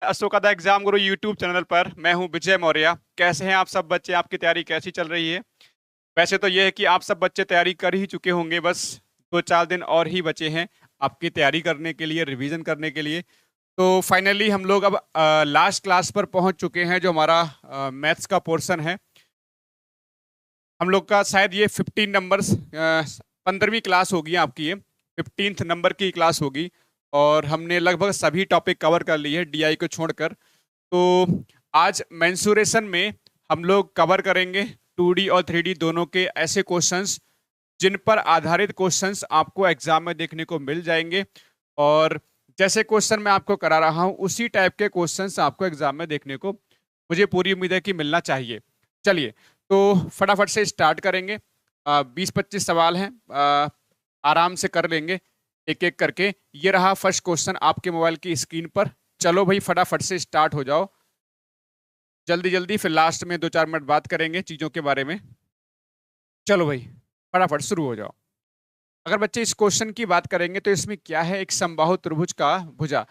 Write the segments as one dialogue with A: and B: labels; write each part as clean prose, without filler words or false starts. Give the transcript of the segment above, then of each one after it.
A: Ashoka the exam Guru YouTube channel पर मैं हूं विजय मौर्य। कैसे हैं आप सब बच्चे? आपकी तैयारी कैसी चल रही है? वैसे तो यह है कि आप सब बच्चे तैयारी कर ही चुके होंगे, बस 2-4 दिन और ही बचे हैं आपकी तैयारी करने के लिए, रिवीजन करने के लिए। तो फाइनली हम लोग अब लास्ट क्लास पर पहुंच चुके हैं, जो हमारा मैथ्स का पोर्शन है। हम लोग का शायद ये 15 नंबर्स 15वीं क्लास होगी आपकी, ये 15th नंबर की क्लास होगी। और हमने लगभग सभी टॉपिक कवर कर लिए हैं डीआई को छोड़कर। तो आज मेंसुरेशन में हम लोग कवर करेंगे 2D और 3D दोनों के ऐसे क्वेश्चंस जिन पर आधारित क्वेश्चंस आपको एग्जाम में देखने को मिल जाएंगे। और जैसे क्वेश्चन मैं आपको करा रहा हूं उसी टाइप के क्वेश्चंस आपको एग्जाम में देखने को मुझे पूरी उम्मीद है कि मिलना चाहिए। चलिए, तो फटाफट से स्टार्ट करेंगे। 20-25 सवाल हैं, आराम से कर लेंगे एक एक करके। ये रहा फर्स्ट क्वेश्चन आपके मोबाइल की स्क्रीन पर। चलो भाई, फटाफट से स्टार्ट हो जाओ जल्दी जल्दी, फिर लास्ट में 2-4 मिनट बात करेंगे चीजों के बारे में। चलो भाई, फटाफट शुरू हो जाओ। अगर बच्चे इस क्वेश्चन की बात करेंगे तो इसमें क्या है, एक समबाहु त्रिभुज का भुजा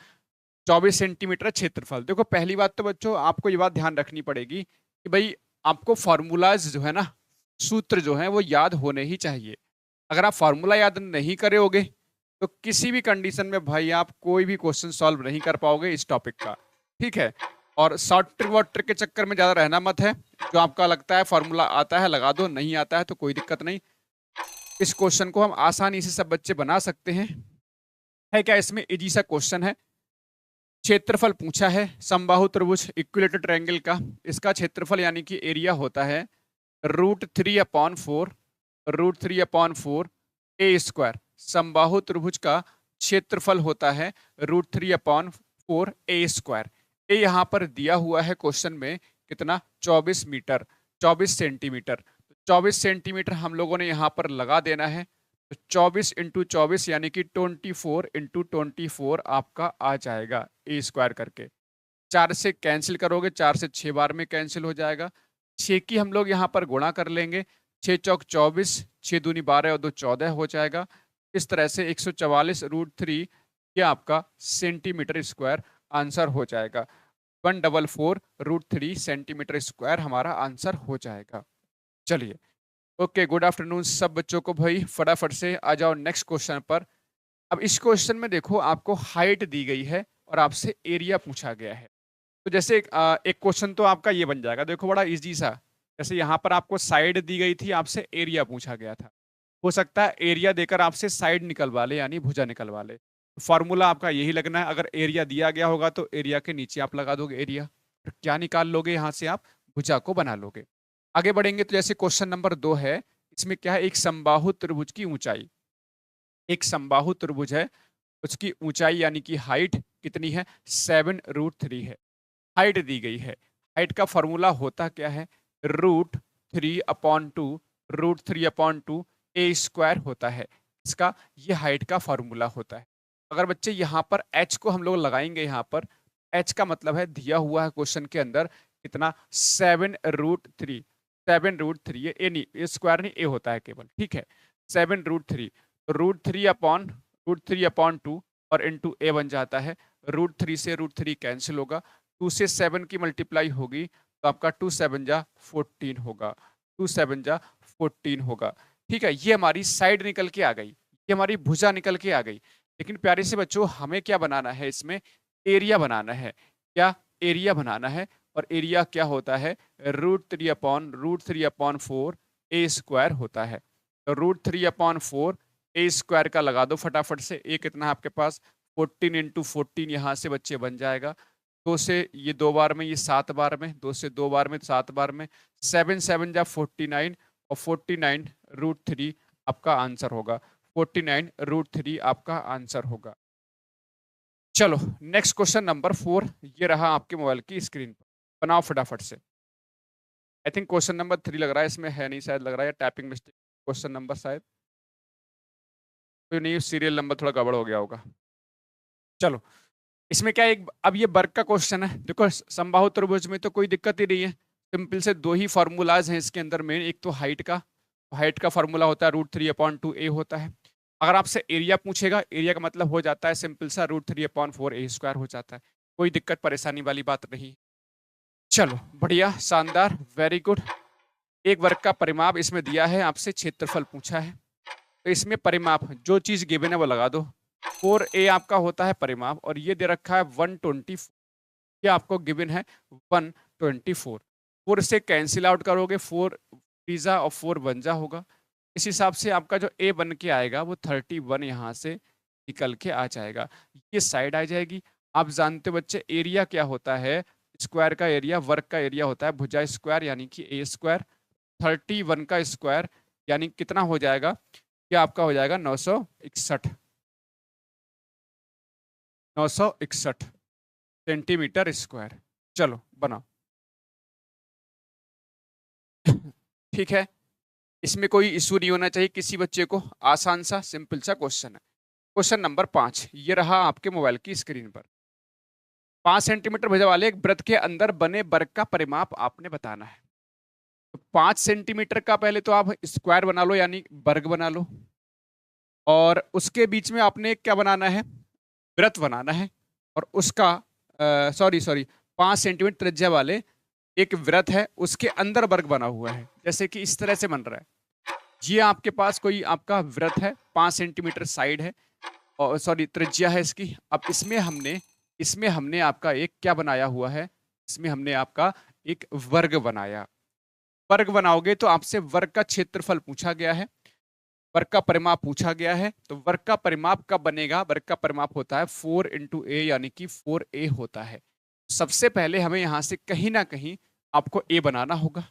A: 24 सेंटीमीटर क्षेत्रफल। देखो, पहली बात तो बच्चों आपको ये बात ध्यान रखनी पड़ेगी कि भाई आपको फॉर्मूलाज जो है ना, सूत्र जो है वो याद होने ही चाहिए। अगर आप फॉर्मूला याद नहीं करोगे तो किसी भी कंडीशन में भाई आप कोई भी क्वेश्चन सॉल्व नहीं कर पाओगे इस टॉपिक का। ठीक है? और शॉर्ट ट्रिक वॉट ट्रिक के चक्कर में ज्यादा रहना मत है। जो आपका लगता है फॉर्मूला आता है लगा दो, नहीं आता है तो कोई दिक्कत नहीं। इस क्वेश्चन को हम आसानी से सब बच्चे बना सकते हैं। है क्या इसमें? इजी सा क्वेश्चन है। क्षेत्रफल पूछा है समबाहु त्रिभुज इक्विलेटरल ट्रायंगल का। इसका क्षेत्रफल यानी कि एरिया होता है √3/4 ए स्क्वायर। समबाहु त्रिभुज का क्षेत्रफल होता है √3/4 ए स्क्वायर। ए यहाँ पर दिया हुआ है क्वेश्चन में कितना? 24 मीटर, 24 सेंटीमीटर। 24 सेंटीमीटर हम लोगों ने यहाँ पर लगा देना है। तो 24 × 24 यानी कि 24 × 24 आपका आ जाएगा ए स्क्वायर करके। 4 से कैंसिल करोगे, 4 से 6 बार में कैंसिल हो जाएगा। 6 की हम लोग यहाँ पर गुणा कर लेंगे, 6 चौक 24, 6 दूनी 12 और 2 14 हो जाएगा। इस तरह से 144√3 ये आपका सेंटीमीटर स्क्वायर आंसर हो जाएगा। 144√3 सेंटीमीटर स्क्वायर हमारा आंसर हो जाएगा। चलिए, ओके, गुड आफ्टरनून सब बच्चों को। भाई फटाफट से आ जाओ नेक्स्ट क्वेश्चन पर। अब इस क्वेश्चन में देखो, आपको हाइट दी गई है और आपसे एरिया पूछा गया है। तो जैसे एक क्वेश्चन तो आपका ये बन जाएगा, देखो बड़ा इजी सा। जैसे यहाँ पर आपको साइड दी गई थी, आपसे एरिया पूछा गया था। हो सकता है एरिया देकर आपसे साइड निकलवा ले, यानी भुजा निकलवा ले। फॉर्मूला आपका यही लगना है। अगर एरिया दिया गया होगा तो एरिया के नीचे आप लगा दोगे एरिया। फिर क्या निकाल लोगे यहाँ से? आप भुजा को बना लोगे। आगे बढ़ेंगे तो जैसे क्वेश्चन नंबर 2 है, इसमें क्या है? एक समबाहु त्रिभुज की ऊंचाई। एक समबाहु त्रिभुज है, उसकी ऊंचाई यानी कि हाइट कितनी है? 7√3 है। हाइट दी गई है। हाइट का फॉर्मूला होता क्या है? √3/2, √3/2 ए स्क्वायर होता है इसका। ये हाइट का फॉर्मूला होता है। अगर बच्चे यहाँ पर एच को हम लोग लगाएंगे, यहाँ पर एच का मतलब है दिया हुआ है क्वेश्चन के अंदर कितना? 7√3। 7√3, ये ए नहीं, ए स्क्वायर नहीं, ए होता है केवल। ठीक है? 7√3, √3/2 और इंटू ए बन जाता है। √3 से √3 कैंसिल होगा, 2 से 7 की मल्टीप्लाई होगी तो आपका 2 7 जा 14 होगा। 2 7 जा 14 होगा। ठीक है? ये हमारी साइड निकल के आ गई, ये हमारी भुजा निकल के आ गई। लेकिन प्यारे से बच्चों, हमें क्या बनाना है इसमें? एरिया बनाना है। क्या? एरिया बनाना है। और एरिया क्या होता है? √3/4 ए स्क्वायर होता है। तो √3/4 ए स्क्वायर का लगा दो फटाफट से। ए कितना है आपके पास? 14 × 14 यहाँ से बच्चे बन जाएगा। 2 से ये 2 बार में, ये 7 बार में, 2 से 2 बार में, 7 बार में, 7 7 जा 49 और 49√3 आपका आंसर होगा। 49√3 आपका आंसर होगा। चलो, नेक्स्ट क्वेश्चन नंबर 4 ये रहा आपके मोबाइल की स्क्रीन पर। बनाओ फटाफट से। आई थिंक क्वेश्चन नंबर 3 लग रहा है, इसमें है नहीं शायद, लग रहा है टाइपिंग मिस्टेक। क्वेश्चन नंबर शायद तो नहीं, सीरियल नंबर थोड़ा गड़बड़ हो गया होगा। चलो, इसमें क्या है, एक अब ये वर्ग का क्वेश्चन है। देखो, समबाहु त्रिभुज में तो कोई दिक्कत ही नहीं है। सिंपल से 2 ही फॉर्मूलाज हैं इसके अंदर मेन। एक तो हाइट का, हाइट का फॉर्मूला होता है √3/2 ए होता है। अगर आपसे एरिया पूछेगा, एरिया का मतलब हो जाता है सिंपल सा √3/4 ए स्क्वायर हो जाता है। कोई दिक्कत परेशानी वाली बात नहीं। चलो बढ़िया, शानदार, वेरी गुड। एक वर्ग का परिमाप इसमें दिया है, आपसे क्षेत्रफल पूछा है, तो इसमें परिमाप जो चीज गिवन है वो लगा दो। 4a आपका होता है परिमाप, और ये दे रखा है 124, ये आपको गिवन है 124। 4 से कैंसिल आउट करोगे, 4 पिज्जा और 4 बंजा होगा। इस हिसाब से आपका जो a बन के आएगा वो 31 यहाँ से निकल के आ जाएगा, ये साइड आ जाएगी। आप जानते हो बच्चे, एरिया क्या होता है, स्क्वायर का एरिया वर्ग का एरिया होता है भुजा स्क्वायर यानी कि ए स्क्वायर। 31 का स्क्वायर यानी कितना हो जाएगा, क्या आपका हो जाएगा 961, 961 सेंटीमीटर स्क्वायर। चलो बनाओ। ठीक है, इसमें कोई इशू नहीं होना चाहिए किसी बच्चे को, आसान सा सिंपल सा क्वेश्चन है। क्वेश्चन नंबर 5 ये रहा आपके मोबाइल की स्क्रीन पर। 5 सेंटीमीटर भुजा वाले एक वृत्त के अंदर बने वर्ग का परिमाप आपने बताना है। तो 5 सेंटीमीटर का पहले तो आप स्क्वायर बना लो यानी वर्ग बना लो, और उसके बीच में आपने क्या बनाना है, वृत्त बनाना है, और उसका सॉरी सॉरी 5 सेंटीमीटर त्रिज्या वाले एक वृत्त है, उसके अंदर वर्ग बना हुआ है, जैसे कि इस तरह से बन रहा है। ये आपके पास कोई आपका वृत्त है, 5 सेंटीमीटर साइड है और सॉरी त्रिज्या है इसकी। अब इसमें हमने आपका एक क्या बनाया हुआ है, इसमें हमने आपका एक वर्ग बनाया। वर्ग बनाओगे तो आपसे वर्ग का क्षेत्रफल पूछा गया है, वर्ग का परिमाप पूछा गया है, तो वर्ग का परिमाप कब बनेगा, वर्ग का परिमाप होता है 4 इंटू ए यानी कि 4a होता है। सबसे पहले हमें यहां से कहीं ना कहीं आपको a बनाना होगा।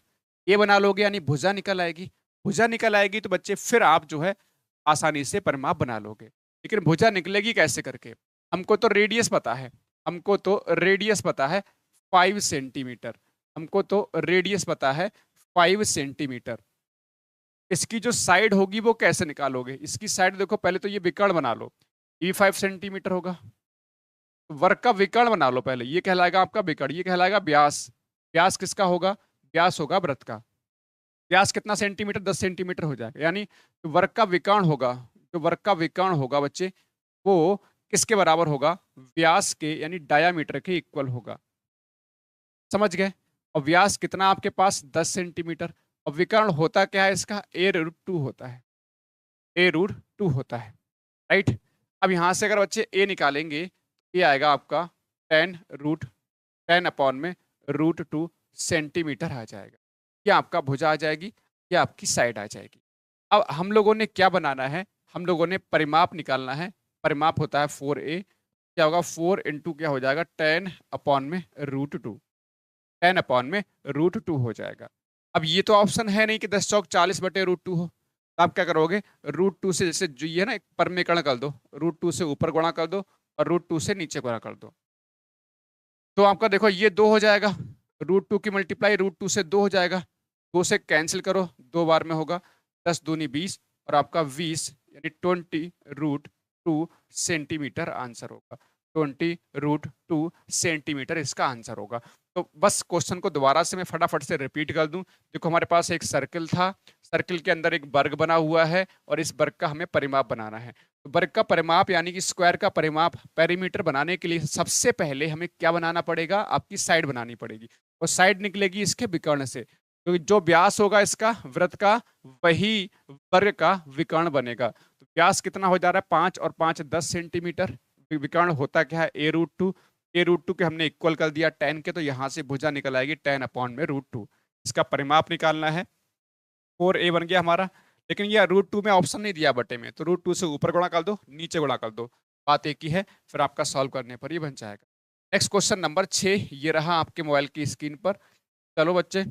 A: a बना लोगे यानी भुजा निकल आएगी, भुजा निकल आएगी तो बच्चे फिर आप जो है आसानी से परिमाप बना लोगे। लेकिन भुजा निकलेगी कैसे करके, हमको तो रेडियस पता है, हमको तो रेडियस पता है 5 सेंटीमीटर, हमको तो रेडियस पता है 5 सेंटीमीटर। इसकी जो साइड होगी वो कैसे निकालोगे, इसकी साइड देखो, पहले तो ये विकर्ण बना लो, ये 5 सेंटीमीटर होगा। वर्ग का विकर्ण बना लो पहले, ये कहलाएगा आपका विकर्ण, ये कहलाएगा व्यास। व्यास किसका होगा, व्यास होगा वृत्त का। व्यास कितना सेंटीमीटर, 10 सेंटीमीटर हो जाएगा, यानी वर्ग का विकर्ण होगा, जो वर्ग का विकर्ण होगा बच्चे वो किसके बराबर होगा, व्यास के यानी डायामीटर के इक्वल होगा। समझ गए। और व्यास कितना आपके पास 10 सेंटीमीटर, और विकर्ण होता क्या है इसका, a√2 होता है, a√2 होता है, राइट। अब यहां से अगर बच्चे a निकालेंगे, ये आएगा आपका 10 अपॉन में √2 सेंटीमीटर आ जाएगा। ये आपका भुजा आ जाएगी, ये आपकी साइड आ जाएगी। अब हम लोगों ने क्या बनाना है, हम लोगों ने परिमाप निकालना है। परिमाप होता है 4a, क्या होगा 4 इंटू क्या हो जाएगा 10 अपॉन में √2, 10 अपॉन में √2 हो जाएगा। अब ये तो ऑप्शन है नहीं कि 10 चौक 40/√2 हो, तो आप क्या करोगे, √2 से जैसे जो ये ना एक परमीकरण कर दो, √2 से ऊपर गुणा कर दो और √2 से नीचे गुणा कर दो, तो आपका देखो ये 2 हो जाएगा, √2 की मल्टीप्लाई √2 से 2 हो जाएगा, 2 से कैंसिल करो, 2 बार में होगा, 10 दूनी 20 और आपका 20 यानी 20√2 सेंटीमीटर आंसर होगा, 20√2 सेंटीमीटर इसका आंसर होगा। तो बस क्वेश्चन को दोबारा से मैं फटाफट से रिपीट कर दूं। देखो हमारे पास एक सर्कल था, सर्कल के अंदर एक वर्ग बना हुआ है और इस वर्ग का हमें परिमाप बनाना है। तो वर्ग का परिमाप यानी कि स्क्वायर का परिमाप, पेरीमीटर बनाने के लिए सबसे पहले हमें क्या बनाना पड़ेगा, आपकी साइड बनानी पड़ेगी, और साइड निकलेगी इसके विकर्ण से, तो जो व्यास होगा इसका वृत्त का वही वर्ग का विकर्ण बनेगा। तो व्यास कितना हो जा रहा है 5 और 5 10 सेंटीमीटर, विकर्ण होता क्या है a√2, a√2 के हमने इक्वल कर दिया 10 के, तो यहां से भुजा निकल आएगी 10 अपॉन में √2। इसका परिमाप निकालना है, 4a बन गया हमारा। लेकिन ये √2 में ऑप्शन नहीं दिया बटे में, तो √2 से ऊपर गुणा कर दो, नीचे गुणा कर दो, बात एक ही है, फिर आपका सॉल्व करने पर ही बन जाएगा। नेक्स्ट क्वेश्चन नंबर 6 ये रहा आपके मोबाइल की स्क्रीन पर। चलो बच्चे,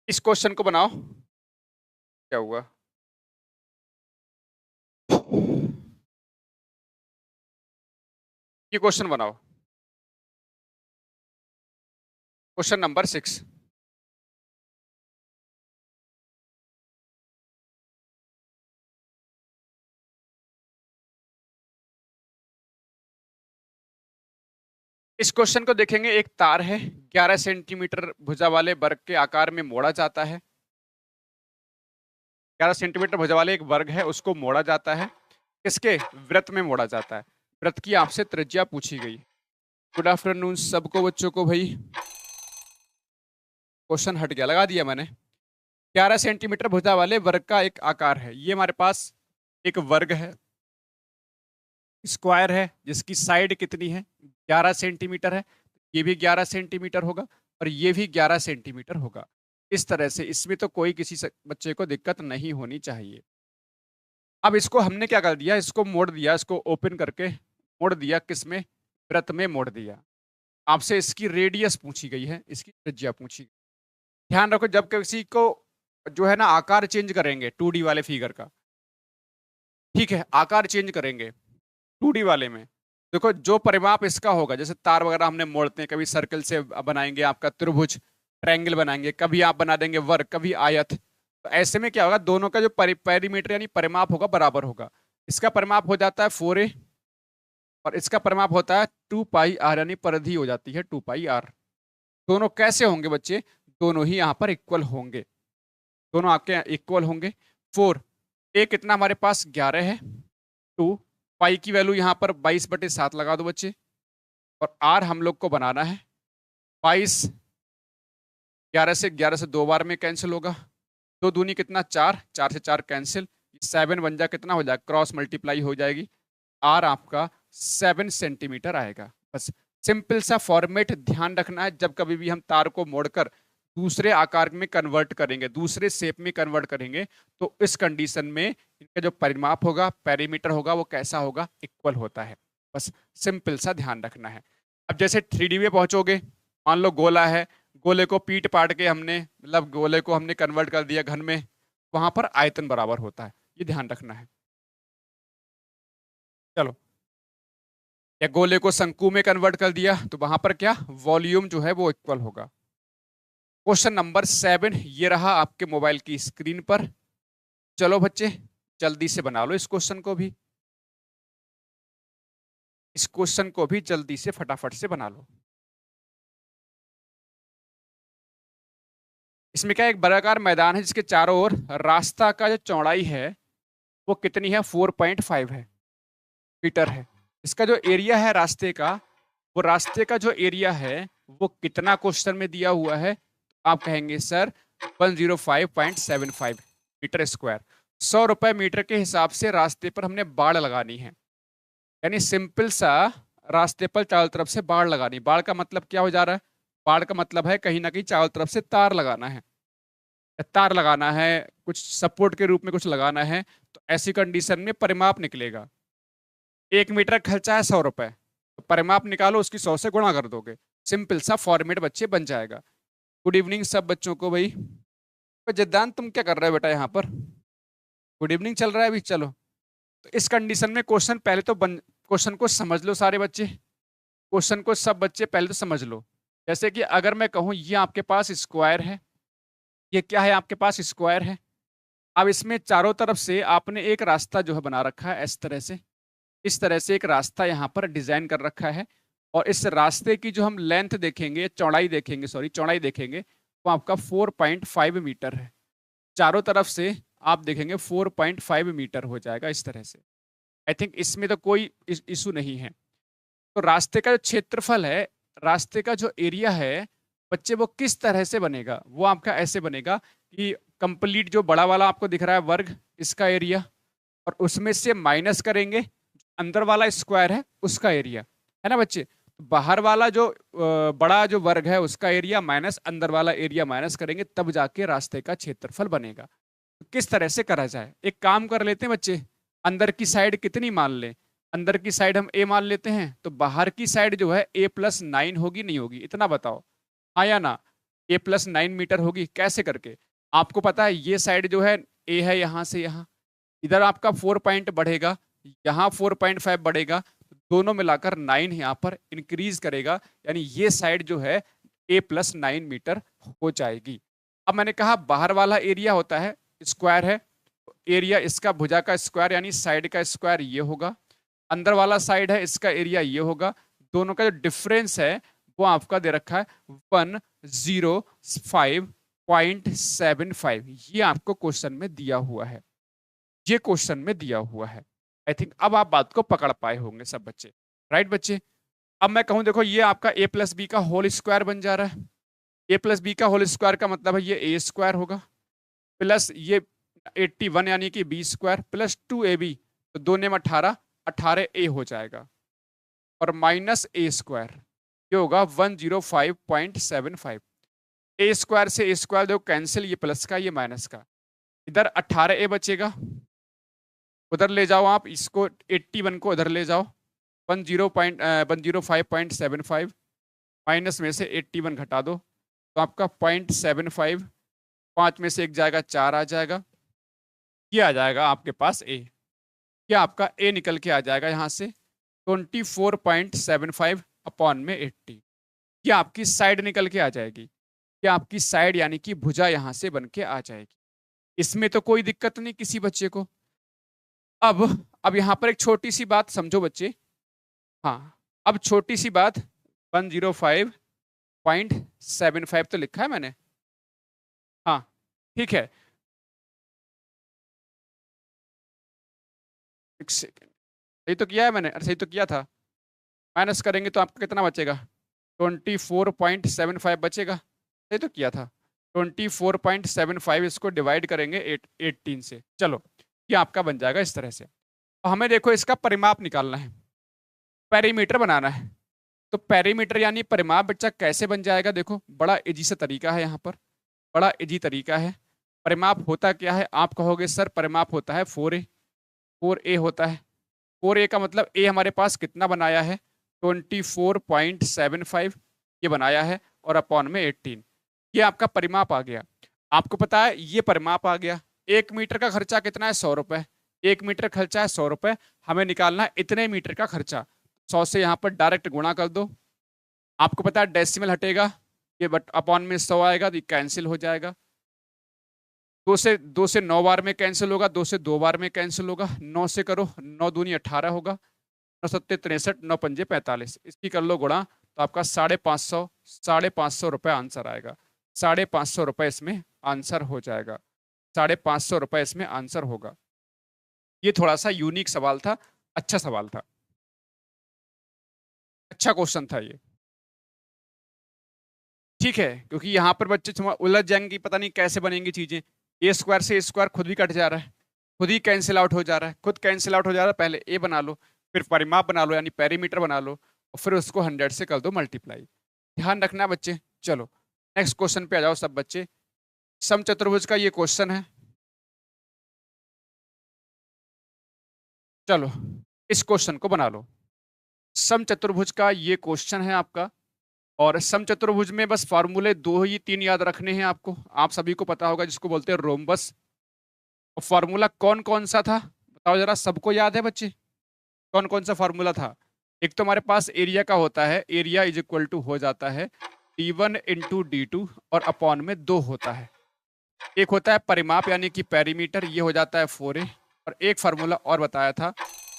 A: इस क्वेश्चन को बनाओ। क्या हुआ, ये क्वेश्चन बनाओ, क्वेश्चन नंबर 6। इस क्वेश्चन को देखेंगे, एक तार है, 11 सेंटीमीटर भुजा वाले वर्ग के आकार में मोड़ा जाता है। 11 सेंटीमीटर भुजा वाले एक वर्ग है, उसको मोड़ा जाता है। किसके? वृत्त में मोड़ा जाता है। वृत्त की आपसे त्रिज्या पूछी गई। गुड आफ्टरनून सबको बच्चों को भाई। क्वेश्चन हट गया, लगा दिया मैंने। 11 सेंटीमीटर भुजा वाले वर्ग का एक आकार है। ये हमारे पास एक वर्ग है, स्क्वायर है, जिसकी साइड कितनी है? 11 सेंटीमीटर है। ये भी 11 सेंटीमीटर होगा और ये भी 11 सेंटीमीटर होगा। इस तरह से इसमें तो कोई किसी बच्चे को दिक्कत नहीं होनी चाहिए। अब इसको हमने क्या कर दिया, इसको मोड़ दिया, इसको ओपन करके मोड़ दिया। किसमें? वृत्त में मोड़ दिया। आपसे इसकी रेडियस पूछी गई है, इसकी त्रिज्या पूछी गई। ध्यान रखो, जब किसी को जो है ना आकार चेंज करेंगे 2D वाले फिगर का, ठीक है, आकार चेंज करेंगे 2D वाले में, देखो जो परिमाप इसका होगा, जैसे तार वगैरह हमने मोड़ते हैं, कभी सर्कल से बनाएंगे आपका त्रिभुज, ट्रायंगल बनाएंगे, कभी आप बना देंगे वर्ग, कभी आयत। तो ऐसे में क्या होगा, दोनों का जो पेरीमीटर यानी परिमाप होगा बराबर होगा। इसका परिमाप हो जाता है 4a और इसका परिमाप होता है 2πr, यानी परिधि हो जाती है 2πr। दोनों कैसे होंगे बच्चे? दोनों ही यहाँ पर इक्वल होंगे, दोनों आपके इक्वल होंगे। 4 a कितना हमारे पास 11 है, 2 पाई की वैल्यू यहाँ पर 22/7 लगा दो बच्चे, और r हम लोग को बनाना है 22। 11 से 2 बार में कैंसिल होगा, 2 दूनी कितना 4, 4 से 4 कैंसिल, 7 बन जा कितना हो जाएगा, क्रॉस मल्टीप्लाई हो जाएगी, r आपका 7 सेंटीमीटर आएगा। बस सिंपल सा फॉर्मेट ध्यान रखना है, जब कभी भी हम तार को मोड़कर दूसरे आकार में कन्वर्ट करेंगे, दूसरे शेप में कन्वर्ट करेंगे, तो इस कंडीशन में इनका जो परिमाप होगा, पेरीमीटर होगा, वो कैसा होगा, इक्वल होता है। बस सिंपल सा ध्यान रखना है। अब जैसे 3D में पहुंचोगे, मान लो गोला है, गोले को पीट पाट के हमने, मतलब गोले को हमने कन्वर्ट कर दिया घन में, वहां पर आयतन बराबर होता है, ये ध्यान रखना है। चलो, या गोले को शंकु में कन्वर्ट कर दिया, तो वहां पर क्या, वॉल्यूम जो है वो इक्वल होगा। क्वेश्चन नंबर 7 ये रहा आपके मोबाइल की स्क्रीन पर। चलो बच्चे जल्दी से बना लो इस क्वेश्चन को भी, इस क्वेश्चन को भी जल्दी से फटाफट से बना लो। इसमें क्या, एक बर्गाकार मैदान है जिसके चारों ओर रास्ता का जो चौड़ाई है वो कितनी है, 4.5 है मीटर है। इसका जो एरिया है रास्ते का, वो रास्ते का जो एरिया है वो कितना क्वेश्चन में दिया हुआ है, आप कहेंगे सर 105.75 मीटर स्क्वायर। 100 रुपए मीटर के हिसाब से रास्ते पर हमने बाड़ लगानी है, यानी सिंपल सा रास्ते पर चारों तरफ से बाड़ लगानी। बाड़ का मतलब क्या हो जा रहा है, बाड़ का मतलब है कहीं ना कहीं चारों तरफ से तार लगाना है, तार लगाना है, कुछ सपोर्ट के रूप में कुछ लगाना है। तो ऐसी कंडीशन में परिमाप निकलेगा, 1 मीटर खर्चा है 100 रुपए, तो परिमाप निकालो, उसकी 100 से गुणा कर दोगे, सिंपल सा फॉर्मेट बच्चे बन जाएगा। गुड इवनिंग सब बच्चों को भाई। जिद्दान तुम क्या कर रहे हो बेटा यहाँ पर? गुड इवनिंग चल रहा है अभी। चलो, तो इस कंडीशन में क्वेश्चन पहले तो क्वेश्चन को समझ लो सारे बच्चे, क्वेश्चन को सब बच्चे पहले तो समझ लो। जैसे कि अगर मैं कहूँ ये आपके पास स्क्वायर है, ये क्या है आपके पास, स्क्वायर है। अब इसमें चारों तरफ से आपने एक रास्ता जो है बना रखा है, इस तरह से एक रास्ता यहाँ पर डिजाइन कर रखा है, और इस रास्ते की जो हम लेंथ देखेंगे, चौड़ाई देखेंगे, सॉरी चौड़ाई देखेंगे, वो आपका 4.5 मीटर है। चारों तरफ से आप देखेंगे 4.5 मीटर हो जाएगा इस तरह से। आई थिंक इसमें तो कोई इशू नहीं है। तो रास्ते का जो क्षेत्रफल है, रास्ते का जो एरिया है बच्चे, वो किस तरह से बनेगा, वो आपका ऐसे बनेगा कि कंप्लीट जो बड़ा वाला आपको दिख रहा है वर्ग, इसका एरिया, और उसमें से माइनस करेंगे अंदर वाला स्क्वायर है उसका एरिया, है ना बच्चे। बाहर वाला जो बड़ा जो वर्ग है उसका एरिया माइनस अंदर वाला एरिया माइनस करेंगे, तब जाके रास्ते का क्षेत्रफल बनेगा। तो किस तरह से करा जाए, एक काम कर लेते हैं बच्चे, अंदर की साइड कितनी मान लें, अंदर की साइड हम a मान लेते हैं, तो बाहर की साइड जो है a+9 होगी नहीं होगी, इतना बताओ, हाँ या ना। a+9 मीटर होगी, कैसे करके, आपको पता है ये साइड जो है a है, यहाँ से यहाँ, इधर आपका 4 पॉइंट बढ़ेगा, यहाँ 4.5 बढ़ेगा, दोनों मिलाकर 9 यहाँ पर इंक्रीज करेगा, यानी ये साइड जो है a+9 मीटर हो जाएगी। अब मैंने कहा बाहर वाला एरिया होता है, स्क्वायर है, एरिया इसका भुजा का स्क्वायर यानी साइड का स्क्वायर ये होगा, अंदर वाला साइड है इसका एरिया ये होगा, दोनों का जो डिफरेंस है वो आपका दे रखा है 105.75। ये आपको क्वेश्चन में दिया हुआ है, ये क्वेश्चन में दिया हुआ है। आई थिंक अब आप बात को पकड़ पाए होंगे सब बच्चे, राइट बच्चे। अब मैं कहूं देखो ये आपका ए प्लस बी का होल स्क्वायर बन जा रहा है। ए प्लस बी का होल स्क्वायर का मतलब है ये ए स्क्वायर होगा, प्लस ये 81 यानी कि बी स्क्वायर, प्लस 2ab, तो 2 ने 18, 18a हो जाएगा, और माइनस ए स्क्वायर, ये होगा 105.75। ए स्क्वायर से ए स्क्वायर देखो कैंसिल, ये प्लस का ये माइनस का, इधर 18a बचेगा, उधर ले जाओ आप इसको, 81 को उधर ले जाओ, 105.75 माइनस में से 81 घटा दो तो आपका 0.75, 5 में से 1 जाएगा 4 आ जाएगा, ये आ जाएगा आपके पास ए। क्या आपका ए निकल के आ जाएगा यहाँ से 24.75 अपॉन में 80। ये आपकी साइड निकल के आ जाएगी, क्या आपकी साइड यानी कि भुजा यहाँ से बन के आ जाएगी। इसमें तो कोई दिक्कत नहीं किसी बच्चे को। अब यहाँ पर एक छोटी सी बात समझो बच्चे, हाँ अब छोटी सी बात, 105.75 तो लिखा है मैंने, हाँ ठीक है, एक सेकेंड, सही तो किया है मैंने, सही तो किया था। माइनस करेंगे तो आपका कितना बचेगा, 24.75 बचेगा, सही तो किया था। 24.75 इसको डिवाइड करेंगे 18 से, चलो ये आपका बन जाएगा इस तरह से। और हमें देखो इसका परिमाप निकालना है, पेरीमीटर बनाना है। तो पेरीमीटर यानी परिमाप बच्चा कैसे बन जाएगा, देखो बड़ा इजी सा तरीका है, यहाँ पर बड़ा इजी तरीका है। परिमाप होता क्या है, आप कहोगे सर परिमाप होता है 4a, 4a होता है। 4a का मतलब a हमारे पास कितना बनाया है, 24.75 ये बनाया है, और अपॉन में 18, ये आपका परिमाप आ गया। आपको पता है ये परिमाप आ गया। 1 मीटर का खर्चा कितना है, 100 रुपए, 1 मीटर खर्चा है 100 रुपए, हमें निकालना है इतने मीटर का खर्चा। 100 से यहाँ पर डायरेक्ट गुणा कर दो, आपको पता है डेसिमल हटेगा, ये बट अपॉन में 100 आएगा तो कैंसिल हो जाएगा। 2 से 9 बार में कैंसिल होगा, 2 से 2 बार में कैंसिल होगा, 9 से करो, 9 दूनी 18 होगा, 9 सत्ते 63, 9 पंजे 45, इसकी कर लो गुणा, तो आपका 550 रुपये आंसर आएगा। 550 रुपये इसमें आंसर हो जाएगा, 550 रुपये इसमें आंसर होगा। ये थोड़ा सा यूनिक सवाल था, अच्छा सवाल था, अच्छा क्वेश्चन था ये, ठीक है। क्योंकि यहाँ पर बच्चे उलझ जाएंगे, पता नहीं कैसे बनेंगी चीजें। ए स्क्वायर से ए स्क्वायर खुद भी कट जा रहा है, खुद ही कैंसिल आउट हो जा रहा है, खुद कैंसिल आउट हो जा रहा है। पहले ए बना लो, फिर परिमाप बना लो यानी पेरीमीटर बना लो, और फिर उसको 100 से कर दो मल्टीप्लाई। ध्यान रखना बच्चे। चलो नेक्स्ट क्वेश्चन पे आ जाओ सब बच्चे। समचतुर्भुज का ये क्वेश्चन है, चलो इस क्वेश्चन को बना लो। समचतुर्भुज का ये क्वेश्चन है आपका, और समचतुर्भुज में बस फार्मूले 2 ही 3 याद रखने हैं आपको, आप सभी को पता होगा, जिसको बोलते हैं रोम्बस। और फार्मूला कौन कौन सा था बताओ जरा, सबको याद है बच्चे, कौन कौन सा फार्मूला था। एक तो हमारे पास एरिया का होता है, एरिया इज इक्वल टू हो जाता है d1 इंटू d2 और अपॉन में 2 होता है। एक होता है परिमाप यानी कि पेरीमीटर, ये हो जाता है 4a। और एक फार्मूला और बताया था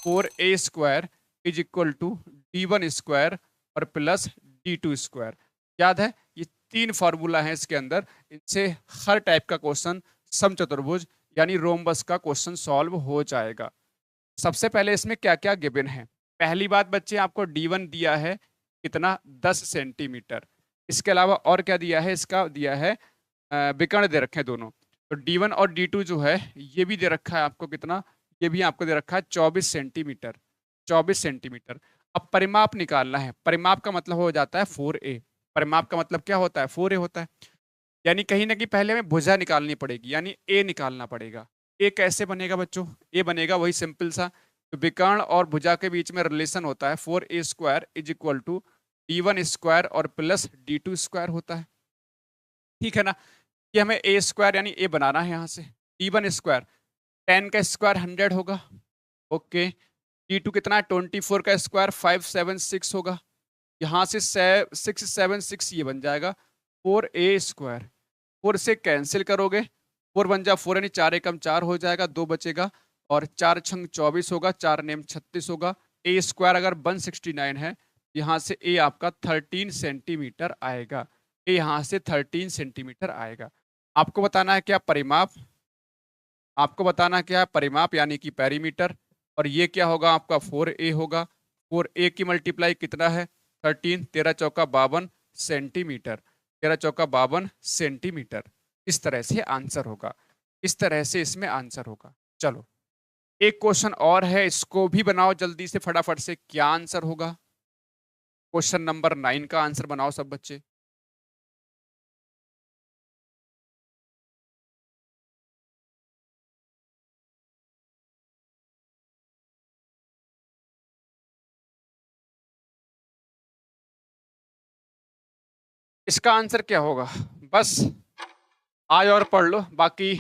A: 4a square is equal to d1 square और प्लस d2 स्क्वायर। याद है, ये 3 फार्मूला है इसके अंदर, इनसे हर टाइप का क्वेश्चन समचतुर्भुज यानी रोम्बस का क्वेश्चन सॉल्व हो जाएगा। सबसे पहले इसमें क्या क्या गिवन है। पहली बात बच्चे, आपको d1 दिया है कितना, 10 सेंटीमीटर। इसके अलावा और क्या दिया है, इसका दिया है विकर्ण दे रखे हैं दोनों। तो d1 और d2 जो है ये भी दे रखा है आपको कितना, ये भी आपको दे रखा है 24 सेंटीमीटर, 24 सेंटीमीटर। अब परिमाप निकालना है, परिमाप का मतलब हो जाता है 4a। परिमाप का मतलब क्या होता है, 4a होता है। यानी कहीं ना कहीं पहले हमें भुजा निकालनी पड़ेगी, यानी a निकालना पड़ेगा। a कैसे बनेगा बच्चों, a बनेगा वही सिंपल सा, तो विकर्ण और भुजा के बीच में रिलेशन होता है 4a square is equal to d1 square और प्लस d2 स्क्वायर होता है, ठीक है ना। ये हमें a स्क्वायर यानी a बनाना है, यहाँ से d1 स्क्वायर 10 का स्क्वायर 100 होगा, ओके। d2 कितना है, 24 का स्क्वायर 576 होगा, यहाँ से 676 ये बन जाएगा 4a स्क्वायर। 4 से कैंसिल करोगे, 4 बन जा 4 यानी 4 एकम 4 हो जाएगा, 2 बचेगा, और 4 छंग 24 होगा, 4 नेम 36 होगा। a स्क्वायर अगर 169 है, यहाँ से ए आपका 13 सेंटीमीटर आएगा। ए यहाँ से 13 सेंटीमीटर आएगा। आपको बताना है क्या परिमाप, आपको बताना क्या है परिमाप यानी कि पेरीमीटर। और ये क्या होगा आपका 4a होगा। 4a की मल्टीप्लाई कितना है 13, 13 चौका 52 सेंटीमीटर, 13 चौका 52 सेंटीमीटर। इस तरह से आंसर होगा, इस तरह से इसमें आंसर होगा। चलो एक क्वेश्चन और है, इसको भी बनाओ जल्दी से फटाफट से। क्या आंसर होगा? क्वेश्चन नंबर 9 का आंसर बनाओ सब बच्चे। इसका आंसर क्या होगा? बस आज और पढ़ लो, बाकी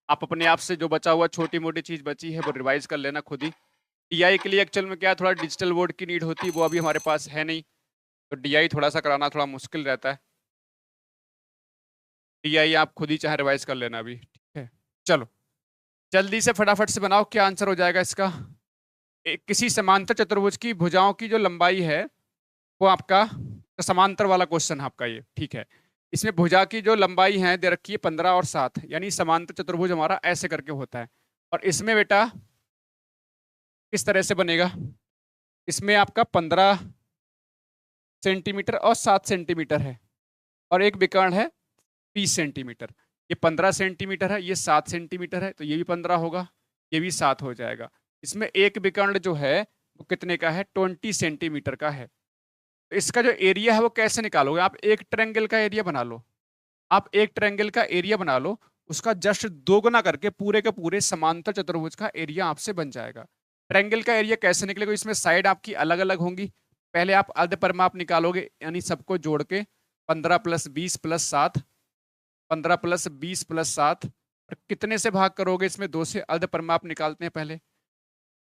A: आप अपने आप से जो बचा हुआ छोटी मोटी चीज बची है वो रिवाइज कर लेना खुद ही। डीआई के लिए एक्चुअल में क्या थोड़ा डिजिटल बोर्ड की नीड होती है, वो अभी हमारे पास है नहीं, तो डीआई थोड़ा सा कराना थोड़ा मुश्किल रहता है। डीआई आप खुद ही चाहे रिवाइज कर लेना अभी, ठीक है। चलो जल्दी से फटाफट से बनाओ, क्या आंसर हो जाएगा इसका। किसी समांतर चतुर्भुज की भुजाओं की जो लंबाई है वो आपका समांतर वाला क्वेश्चन है आपका ये, ठीक है। इसमें भुजा की जो लंबाई है दे रखी है 15 और 7, यानी समांतर चतुर्भुज हमारा ऐसे करके होता है। और इसमें बेटा किस तरह से बनेगा, इसमें आपका 15 सेंटीमीटर और 7 सेंटीमीटर है, और एक विकर्ण है 30 सेंटीमीटर। ये 15 सेंटीमीटर है, ये 7 सेंटीमीटर है, तो ये भी 15 होगा, ये भी 7 हो जाएगा। इसमें एक विकर्ण जो है वो कितने का है 20 सेंटीमीटर का है। तो इसका जो एरिया है वो कैसे निकालोगे? आप एक ट्रायंगल का एरिया बना लो, आप एक ट्रायंगल का एरिया बना लो, उसका जस्ट दोगुना करके पूरे के पूरे समांतर चतुर्भुज का एरिया आपसे बन जाएगा। ट्रायंगल का एरिया कैसे निकलेगा? इसमें साइड आपकी अलग अलग होंगी। पहले आप अर्ध परिमाप निकालोगे, यानी सबको जोड़ के 15 + 20 + 7, 15 + 20 + 7, और कितने से भाग करोगे? इसमें 2 से अर्ध परिमाप निकालते हैं पहले।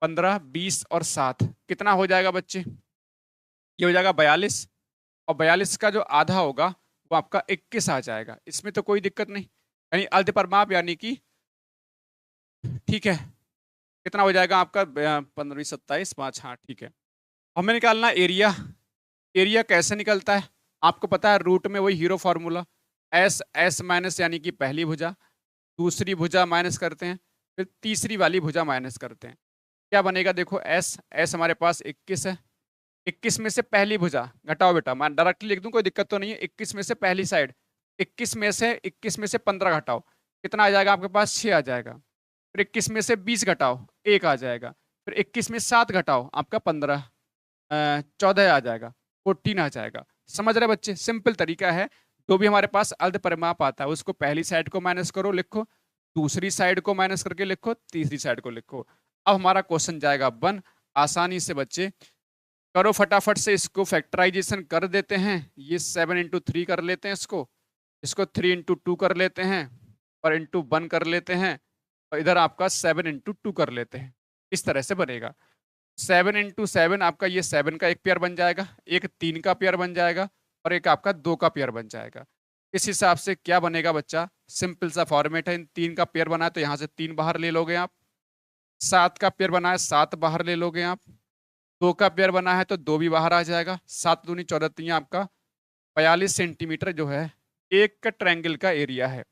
A: 15, 20 और 7 कितना हो जाएगा बच्चे? ये हो जाएगा 42, और 42 का जो आधा होगा वो आपका 21 आ जाएगा। इसमें तो कोई दिक्कत नहीं, यानी अर्ध परिमाप यानी कि ठीक है। कितना हो जाएगा आपका 15, 27, 5, हाँ ठीक है। हमें निकालना एरिया। एरिया कैसे निकलता है आपको पता है, रूट में वही hero formula, S S minus यानी कि पहली भुजा, दूसरी भुजा माइनस करते हैं, फिर तीसरी वाली भुजा माइनस करते हैं। क्या बनेगा देखो, एस एस हमारे पास 21 है, 21 में से पहली भुजा घटाओ बेटा, मैं डायरेक्टली लिख दूं कोई दिक्कत तो नहीं है। 21 में से पहली साइड, 21 में से 15 घटाओ, कितना आ जाएगा आपके पास? 6 आ जाएगा। फिर 21 में से 20 घटाओ, 1 आ जाएगा। फिर 21 में 7 घटाओ, आपका 15, 14 आ जाएगा, 14 आ जाएगा। समझ रहे बच्चे? सिंपल तरीका है। जो भी हमारे पास अर्ध परिमाप आता है उसको पहली साइड को माइनस करो लिखो, दूसरी साइड को माइनस करके लिखो, तीसरी साइड को लिखो। अब हमारा क्वेश्चन जाएगा बन। आसानी से बच्चे करो फटाफट से, इसको फैक्टराइजेशन कर देते हैं। ये 7 × 3 कर लेते हैं, इसको 3 × 2 कर लेते हैं, और इंटू 1 कर लेते हैं, और इधर आपका 7 × 2 कर लेते हैं। इस तरह से बनेगा। 7 × 7 आपका ये 7 का एक पेयर बन जाएगा, एक 3 का पेयर बन जाएगा, और एक आपका 2 का पेयर बन जाएगा। इस हिसाब से क्या बनेगा बच्चा? सिंपल सा फॉर्मेट है। इन 3 का पेयर बना है तो यहाँ से 3 बाहर ले लोगे आप, 7 का पेयर बना है 7 बाहर ले लोगे आप, 2 का पेयर बना है तो 2 भी बाहर आ जाएगा। 7 दूनी 14, 3 आपका 42 सेंटीमीटर जो है एक का ट्रायंगल का एरिया है।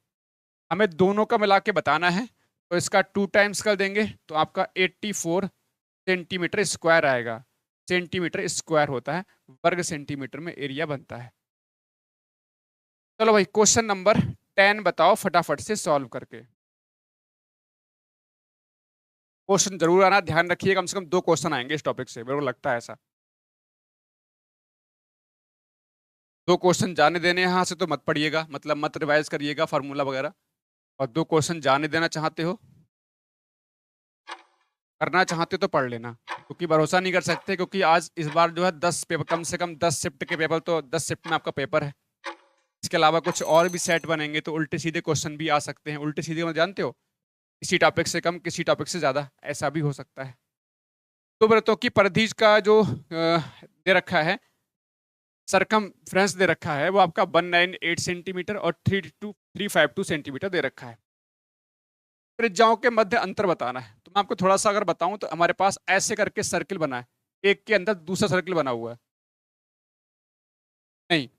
A: हमें दोनों का मिला के बताना है, तो इसका 2 टाइम्स कर देंगे तो आपका 84 सेंटीमीटर स्क्वायर आएगा। सेंटीमीटर स्क्वायर होता है, वर्ग सेंटीमीटर में एरिया बनता है। चलो भाई क्वेश्चन नंबर 10 बताओ फटाफट से सॉल्व करके। क्वेश्चन जरूर आना, ध्यान रखिए, कम से कम 2 क्वेश्चन आएंगे इस टॉपिक से, मेरे को लगता है ऐसा। 2 क्वेश्चन जाने देने यहाँ से तो मत पढ़िएगा, मतलब मत रिवाइज करिएगा फार्मूला वगैरह। और 2 क्वेश्चन जाने देना चाहते हो, करना चाहते हो तो पढ़ लेना, क्योंकि भरोसा नहीं कर सकते, क्योंकि आज इस बार जो है 10 पेपर, कम से कम 10 शिफ्ट के पेपर, तो 10 शिफ्ट में आपका पेपर है। इसके अलावा कुछ और भी सेट बनेंगे तो उल्टे सीधे क्वेश्चन भी आ सकते हैं। उल्टे सीधे में जानते हो, किसी टॉपिक से कम किसी टॉपिक से ज्यादा, ऐसा भी हो सकता है। तो वृत्तों की परिधि का जो दे रखा है, सरकमफ्रेंस दे रखा है, वो आपका 198 सेंटीमीटर और 352 सेंटीमीटर दे रखा है। त्रिज्याओं के मध्य अंतर बताना है। तो मैं आपको थोड़ा सा अगर बताऊं तो हमारे पास ऐसे करके सर्किल बना है, एक के अंदर दूसरा सर्किल बना हुआ है, नहीं,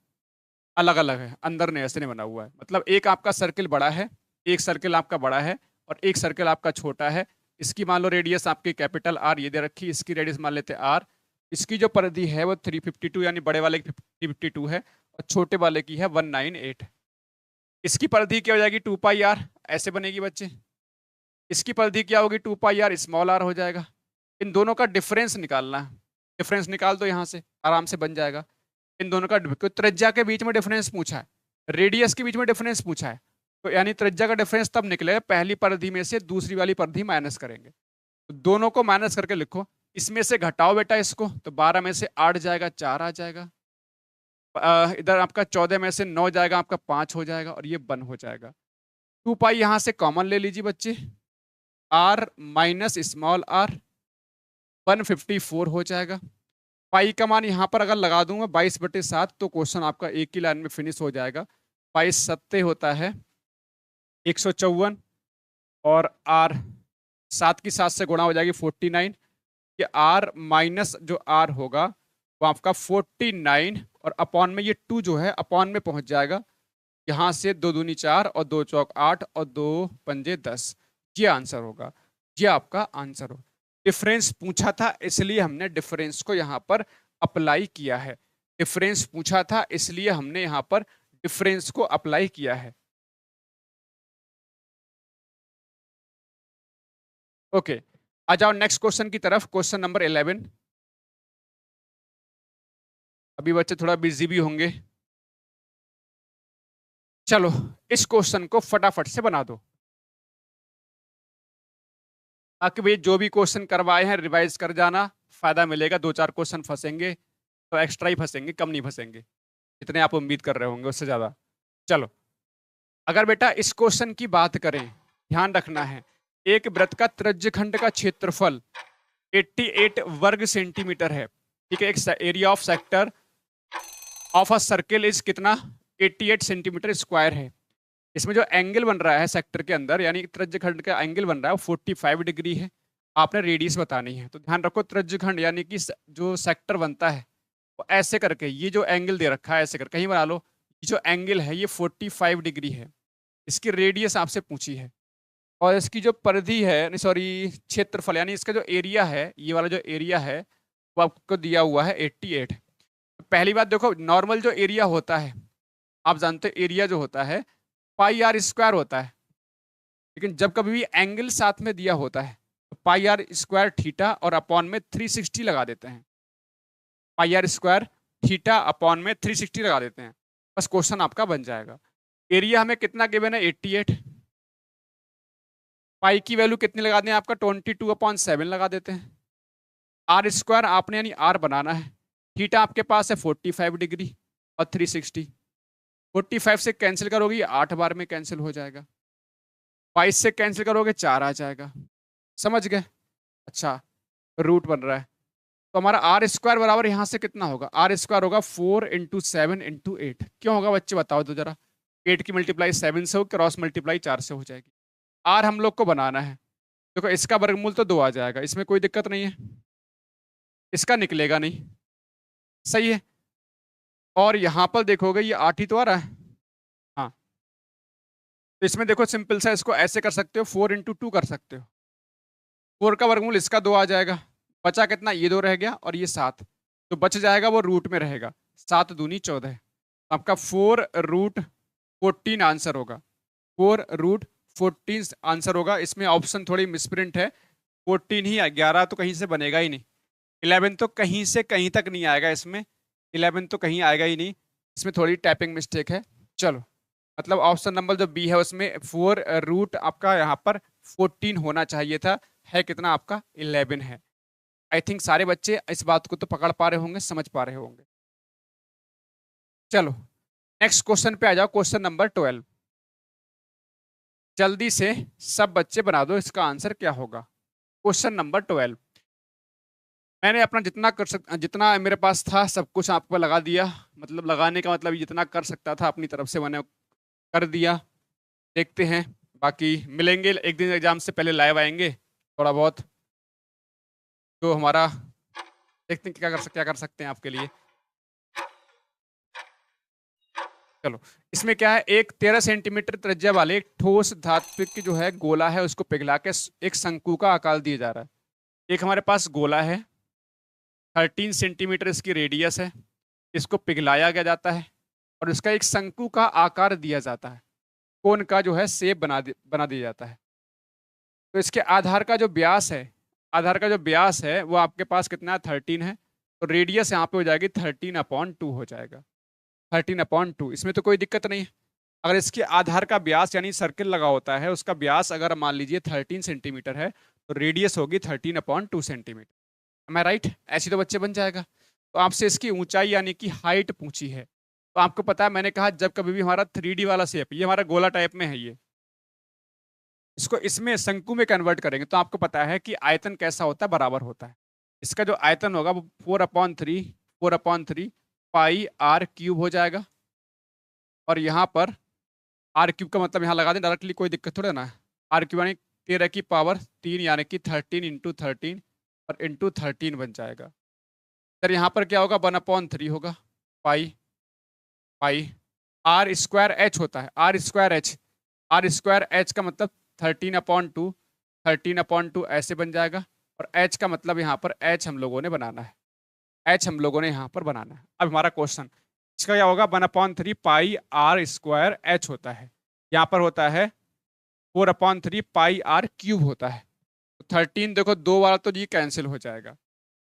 A: अलग अलग है, अंदर नहीं, ऐसे नहीं बना हुआ है। मतलब एक आपका सर्किल बड़ा है, एक सर्किल आपका बड़ा है, और एक सर्किल आपका छोटा है। इसकी मान लो रेडियस आपकी कैपिटल आर ये दे रखी, इसकी रेडियस मान लेते हैं आर। इसकी जो परिधि है वो 352 यानी बड़े वाले की 352 है, और छोटे वाले की है 198। इसकी परिधि क्या हो जाएगी 2 पाई आर, ऐसे बनेगी बच्चे। इसकी परिधि क्या होगी 2 पाई आर स्मॉल आर हो जाएगा। इन दोनों का डिफरेंस निकालना है, डिफरेंस निकाल दो यहाँ से, आराम से बन जाएगा। इन दोनों का त्रिज्या के बीच में डिफरेंस पूछा है, रेडियस के बीच में डिफरेंस पूछा है, तो यानी त्रिज्या का डिफरेंस तब निकलेगा पहली परिधि में से दूसरी वाली परिधि माइनस करेंगे। तो दोनों को माइनस करके लिखो, इसमें से घटाओ बेटा इसको, तो 12 में से 8 जाएगा, 4 आ जाएगा। इधर आपका 14 में से 9 जाएगा, आपका 5 हो जाएगा, और ये 1 हो जाएगा। 2 पाई यहाँ से कॉमन ले लीजिए बच्चे, आर माइनस स्मॉल आर 154 हो जाएगा। पाई का मान यहाँ पर अगर लगा दूंगा 22/7, तो क्वेश्चन आपका एक ही लाइन में फिनिश हो जाएगा। 22 होता है 154, और आर 7 की 7 से गुणा हो जाएगी 49। ये आर माइनस जो आर होगा वो आपका 49, और अपॉन में ये 2 जो है अपॉन में पहुंच जाएगा। यहाँ से 2 दूनी 4 और 2 चौक 8 और 2 पंजे 10, ये आंसर होगा, ये आपका आंसर हो। डिफरेंस पूछा था इसलिए हमने डिफरेंस को यहाँ पर अप्लाई किया है, डिफरेंस पूछा था इसलिए हमने यहाँ पर डिफरेंस को अप्लाई किया है। ओके, आ जाओ नेक्स्ट क्वेश्चन की तरफ, क्वेश्चन नंबर 11। अभी बच्चे थोड़ा बिजी भी होंगे, चलो इस क्वेश्चन को फटाफट से बना दो, ताकि भाई जो भी क्वेश्चन करवाए हैं रिवाइज कर जाना, फायदा मिलेगा। 2-4 क्वेश्चन फंसेंगे तो एक्स्ट्रा ही फंसेंगे, कम नहीं फंसेंगे, जितने आप उम्मीद कर रहे होंगे उससे ज्यादा। चलो, अगर बेटा इस क्वेश्चन की बात करें, ध्यान रखना है, एक वृत्त का त्रिज्यखंड का क्षेत्रफल 88 वर्ग सेंटीमीटर है, ठीक है। एक area of sector of a circle is कितना 88 सेंटीमीटर स्क्वायर है। इसमें जो एंगल बन रहा है सेक्टर के अंदर, यानी त्रिज्यखंड का एंगल बन रहा है वो 45 डिग्री है। आपने रेडियस बतानी है, तो ध्यान रखो त्रिज्यखंड यानी कि जो सेक्टर बनता है वो ऐसे करके, ये जो एंगल दे रखा है ऐसे करके कहीं बना लो, ये जो एंगल है ये 45 डिग्री है। इसकी रेडियस आपसे पूछी है, और इसकी जो परिधि है, सॉरी क्षेत्रफल, यानी इसका जो एरिया है, ये वाला जो एरिया है वो आपको दिया हुआ है 88। पहली बात देखो, नॉर्मल जो एरिया होता है, आप जानते हो एरिया जो होता है पाई आर स्क्वायर होता है, लेकिन जब कभी भी एंगल साथ में दिया होता है तो पाई आर स्क्वायर थीटा और अपॉन में 360 लगा देते हैं। पाई आर स्क्वायर थीटा अपॉन में 360 लगा देते हैं, बस क्वेश्चन आपका बन जाएगा। एरिया हमें कितना गिवन है 88, पाई की वैल्यू कितनी लगा दें आपका 22/7 लगा देते हैं। आर स्क्वायर आपने यानी आर बनाना है, थीटा आपके पास है 45 डिग्री और 360, 45 से कैंसिल करोगे 8 बार में कैंसिल हो जाएगा, 22 से कैंसिल करोगे 4 आ जाएगा, समझ गए। अच्छा, रूट बन रहा है, तो हमारा आर स्क्वायर बराबर यहाँ से कितना होगा, आर स्क्वायर होगा 4 × 7 × 8। क्यों होगा बच्चे बताओ तो जरा, 8 की मल्टीप्लाई 7 से हो, क्रॉस मल्टीप्लाई 4 से हो जाएगी। आर हम लोग को बनाना है, देखो इसका वर्गमूल तो 2 आ जाएगा, इसमें कोई दिक्कत नहीं है, इसका निकलेगा नहीं, सही है। और यहाँ पर देखोगे ये 8 ही तो आ रहा है, हाँ, तो इसमें देखो सिंपल सा, इसको ऐसे कर सकते हो, 4 × 2 कर सकते हो, 4 का वर्गमूल इसका 2 आ जाएगा, बचा कितना, ये 2 रह गया और ये 7, तो बच जाएगा वो रूट में रहेगा, 7 दूनी 14, आपका 4√14 आंसर होगा, 4√14 आंसर होगा। इसमें ऑप्शन थोड़ी मिसप्रिंट है, 14 ही, 11 तो कहीं से बनेगा ही नहीं, 11 तो कहीं से कहीं तक नहीं आएगा, इसमें 11 तो कहीं आएगा ही नहीं, इसमें थोड़ी टाइपिंग मिस्टेक है। चलो, मतलब ऑप्शन नंबर जो बी है उसमें 4 रूट आपका यहाँ पर 14 होना चाहिए था, है कितना आपका 11 है। आई थिंक सारे बच्चे इस बात को तो पकड़ पा रहे होंगे, समझ पा रहे होंगे। चलो नेक्स्ट क्वेश्चन पे आ जाओ, क्वेश्चन नंबर 12। जल्दी से सब बच्चे बना दो, इसका आंसर क्या होगा। क्वेश्चन नंबर 12, मैंने अपना जितना मेरे पास था सब कुछ आपको लगा दिया, मतलब लगाने का मतलब जितना कर सकता था अपनी तरफ से मैंने कर दिया। देखते हैं, बाकी मिलेंगे एक दिन, एग्जाम से पहले लाइव आएंगे, थोड़ा बहुत तो हमारा देखते हैं क्या कर सकते हैं आपके लिए। चलो, इसमें क्या है, एक 13 सेंटीमीटर त्रिज्या वाले एक ठोस धात्विक की जो है गोला है, उसको पिघला के एक शंकु का आकार दिया जा रहा है। एक हमारे पास गोला है, 13 सेंटीमीटर इसकी रेडियस है, इसको पिघलाया गया जाता है और इसका एक शंकु का आकार दिया जाता है, कोन का जो है शेप बना दिया जाता है। तो इसके आधार का जो व्यास है, आधार का जो व्यास है वो आपके पास कितना है, 13 है। तो रेडियस यहाँ पे हो जाएगी 13/2 हो जाएगा, 13/2। इसमें तो कोई दिक्कत नहीं है। अगर इसके आधार का व्यास यानी सर्किल लगा होता है, उसका व्यास अगर मान लीजिए 13 सेंटीमीटर है, तो रेडियस होगी 13/2 सेंटीमीटर। मैं राइट, ऐसी तो बच्चे बन जाएगा। तो आपसे इसकी ऊंचाई यानी कि हाइट पूछी है, तो आपको पता है, मैंने कहा जब कभी भी हमारा 3D वाला शेप, ये हमारा गोला टाइप में है, ये इसको इसमें शंकु में कन्वर्ट करेंगे तो आपको पता है कि आयतन कैसा होता है, बराबर होता है। इसका जो आयतन होगा वो 4/3 पाई आर क्यूब हो जाएगा। और यहाँ पर आर क्यूब का मतलब यहाँ लगा दें डायरेक्टली, कोई दिक्कत थोड़ा ना है। आर क्यूब यानी 13 यानी कि 13 × 13 और इंटू 13 बन जाएगा। सर यहाँ पर क्या होगा, 1/3 होगा, पाई पाई आर स्क्वायर एच होता है, आर स्क्वायर एच का मतलब 13/2 ऐसे बन जाएगा। और एच का मतलब यहाँ पर एच हम लोगों ने बनाना है, एच हम लोगों ने यहाँ पर बनाना है। अब हमारा क्वेश्चन इसका क्या होगा, 1/3 पाई आर स्क्वायर एच होता है, यहाँ पर होता है 4/3 पाई आर क्यूब होता है। तो 13 देखो, दो बार तो ये कैंसिल हो जाएगा,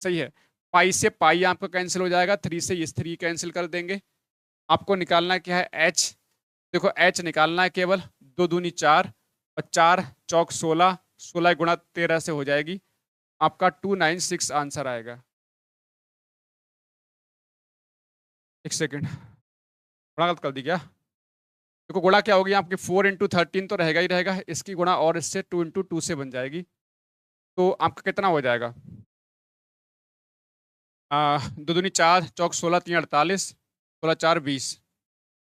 A: सही है। पाई से पाई आपका कैंसिल हो जाएगा, 3 से इस 3 कैंसिल कर देंगे। आपको निकालना क्या है, एच। देखो एच निकालना है केवल, 2 दूनी 4 और 4 चौक 16, 16 गुणा 13 से हो जाएगी, आपका 296 आंसर आएगा। एक सेकेंड, गुणा गलत कर दी क्या? देखो गुणा क्या होगी आपकी, 4 × 13 तो रहेगा ही रहेगा, इसकी गुणा और इससे 2 × 2 से बन जाएगी। तो आपका कितना हो जाएगा, 2 दूनी 4 चौक 16, 3 48, 16 4 20,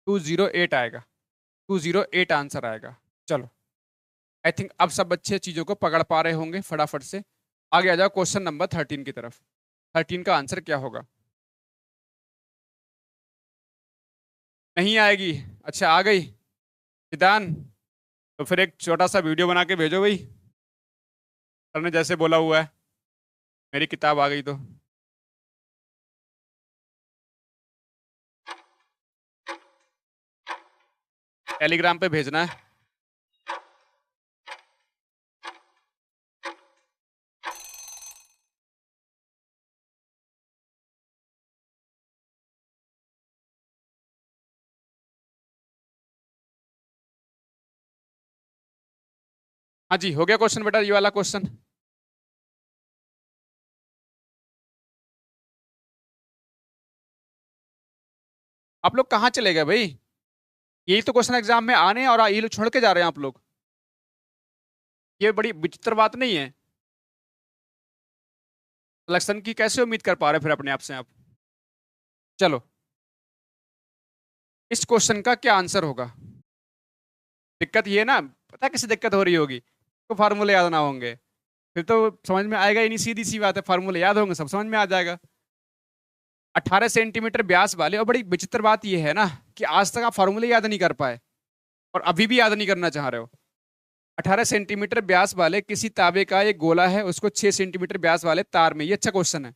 A: 208 आएगा, 208 आंसर आएगा। चलो, आई थिंक अब सब बच्चे चीज़ों को पकड़ पा रहे होंगे। फटाफट से आगे आ जाओ क्वेश्चन नंबर 13 की तरफ। 13 का आंसर क्या होगा? नहीं आएगी? अच्छा आ गई सिद्धांत, तो फिर एक छोटा सा वीडियो बना के भेजो भाई, सर ने जैसे बोला हुआ है। मेरी किताब आ गई तो टेलीग्राम पे भेजना है। हाँ जी, हो गया क्वेश्चन बेटा, ये वाला क्वेश्चन। आप लोग कहाँ चले गए भाई? यही तो क्वेश्चन एग्जाम में आने हैं और ये लोग छोड़ के जा रहे हैं आप लोग। ये बड़ी विचित्र बात नहीं है? सिलेक्शन की कैसे उम्मीद कर पा रहे फिर अपने आप से आप? चलो, इस क्वेश्चन का क्या आंसर होगा? दिक्कत ये ना, पता कैसे दिक्कत हो रही होगी, तो फार्मूले याद ना होंगे, फिर तो समझ में आएगा ही नहीं। सीधी सी बात है, फार्मूले याद होंगे सब समझ में आ जाएगा। 18 सेंटीमीटर व्यास वाले, और बड़ी विचित्र बात ये है ना कि आज तक आप फार्मूले याद नहीं कर पाए और अभी भी याद नहीं करना चाह रहे हो। 18 सेंटीमीटर व्यास वाले किसी तांबे का एक गोला है, उसको 6 सेंटीमीटर व्यास वाले तार में, ये अच्छा क्वेश्चन है।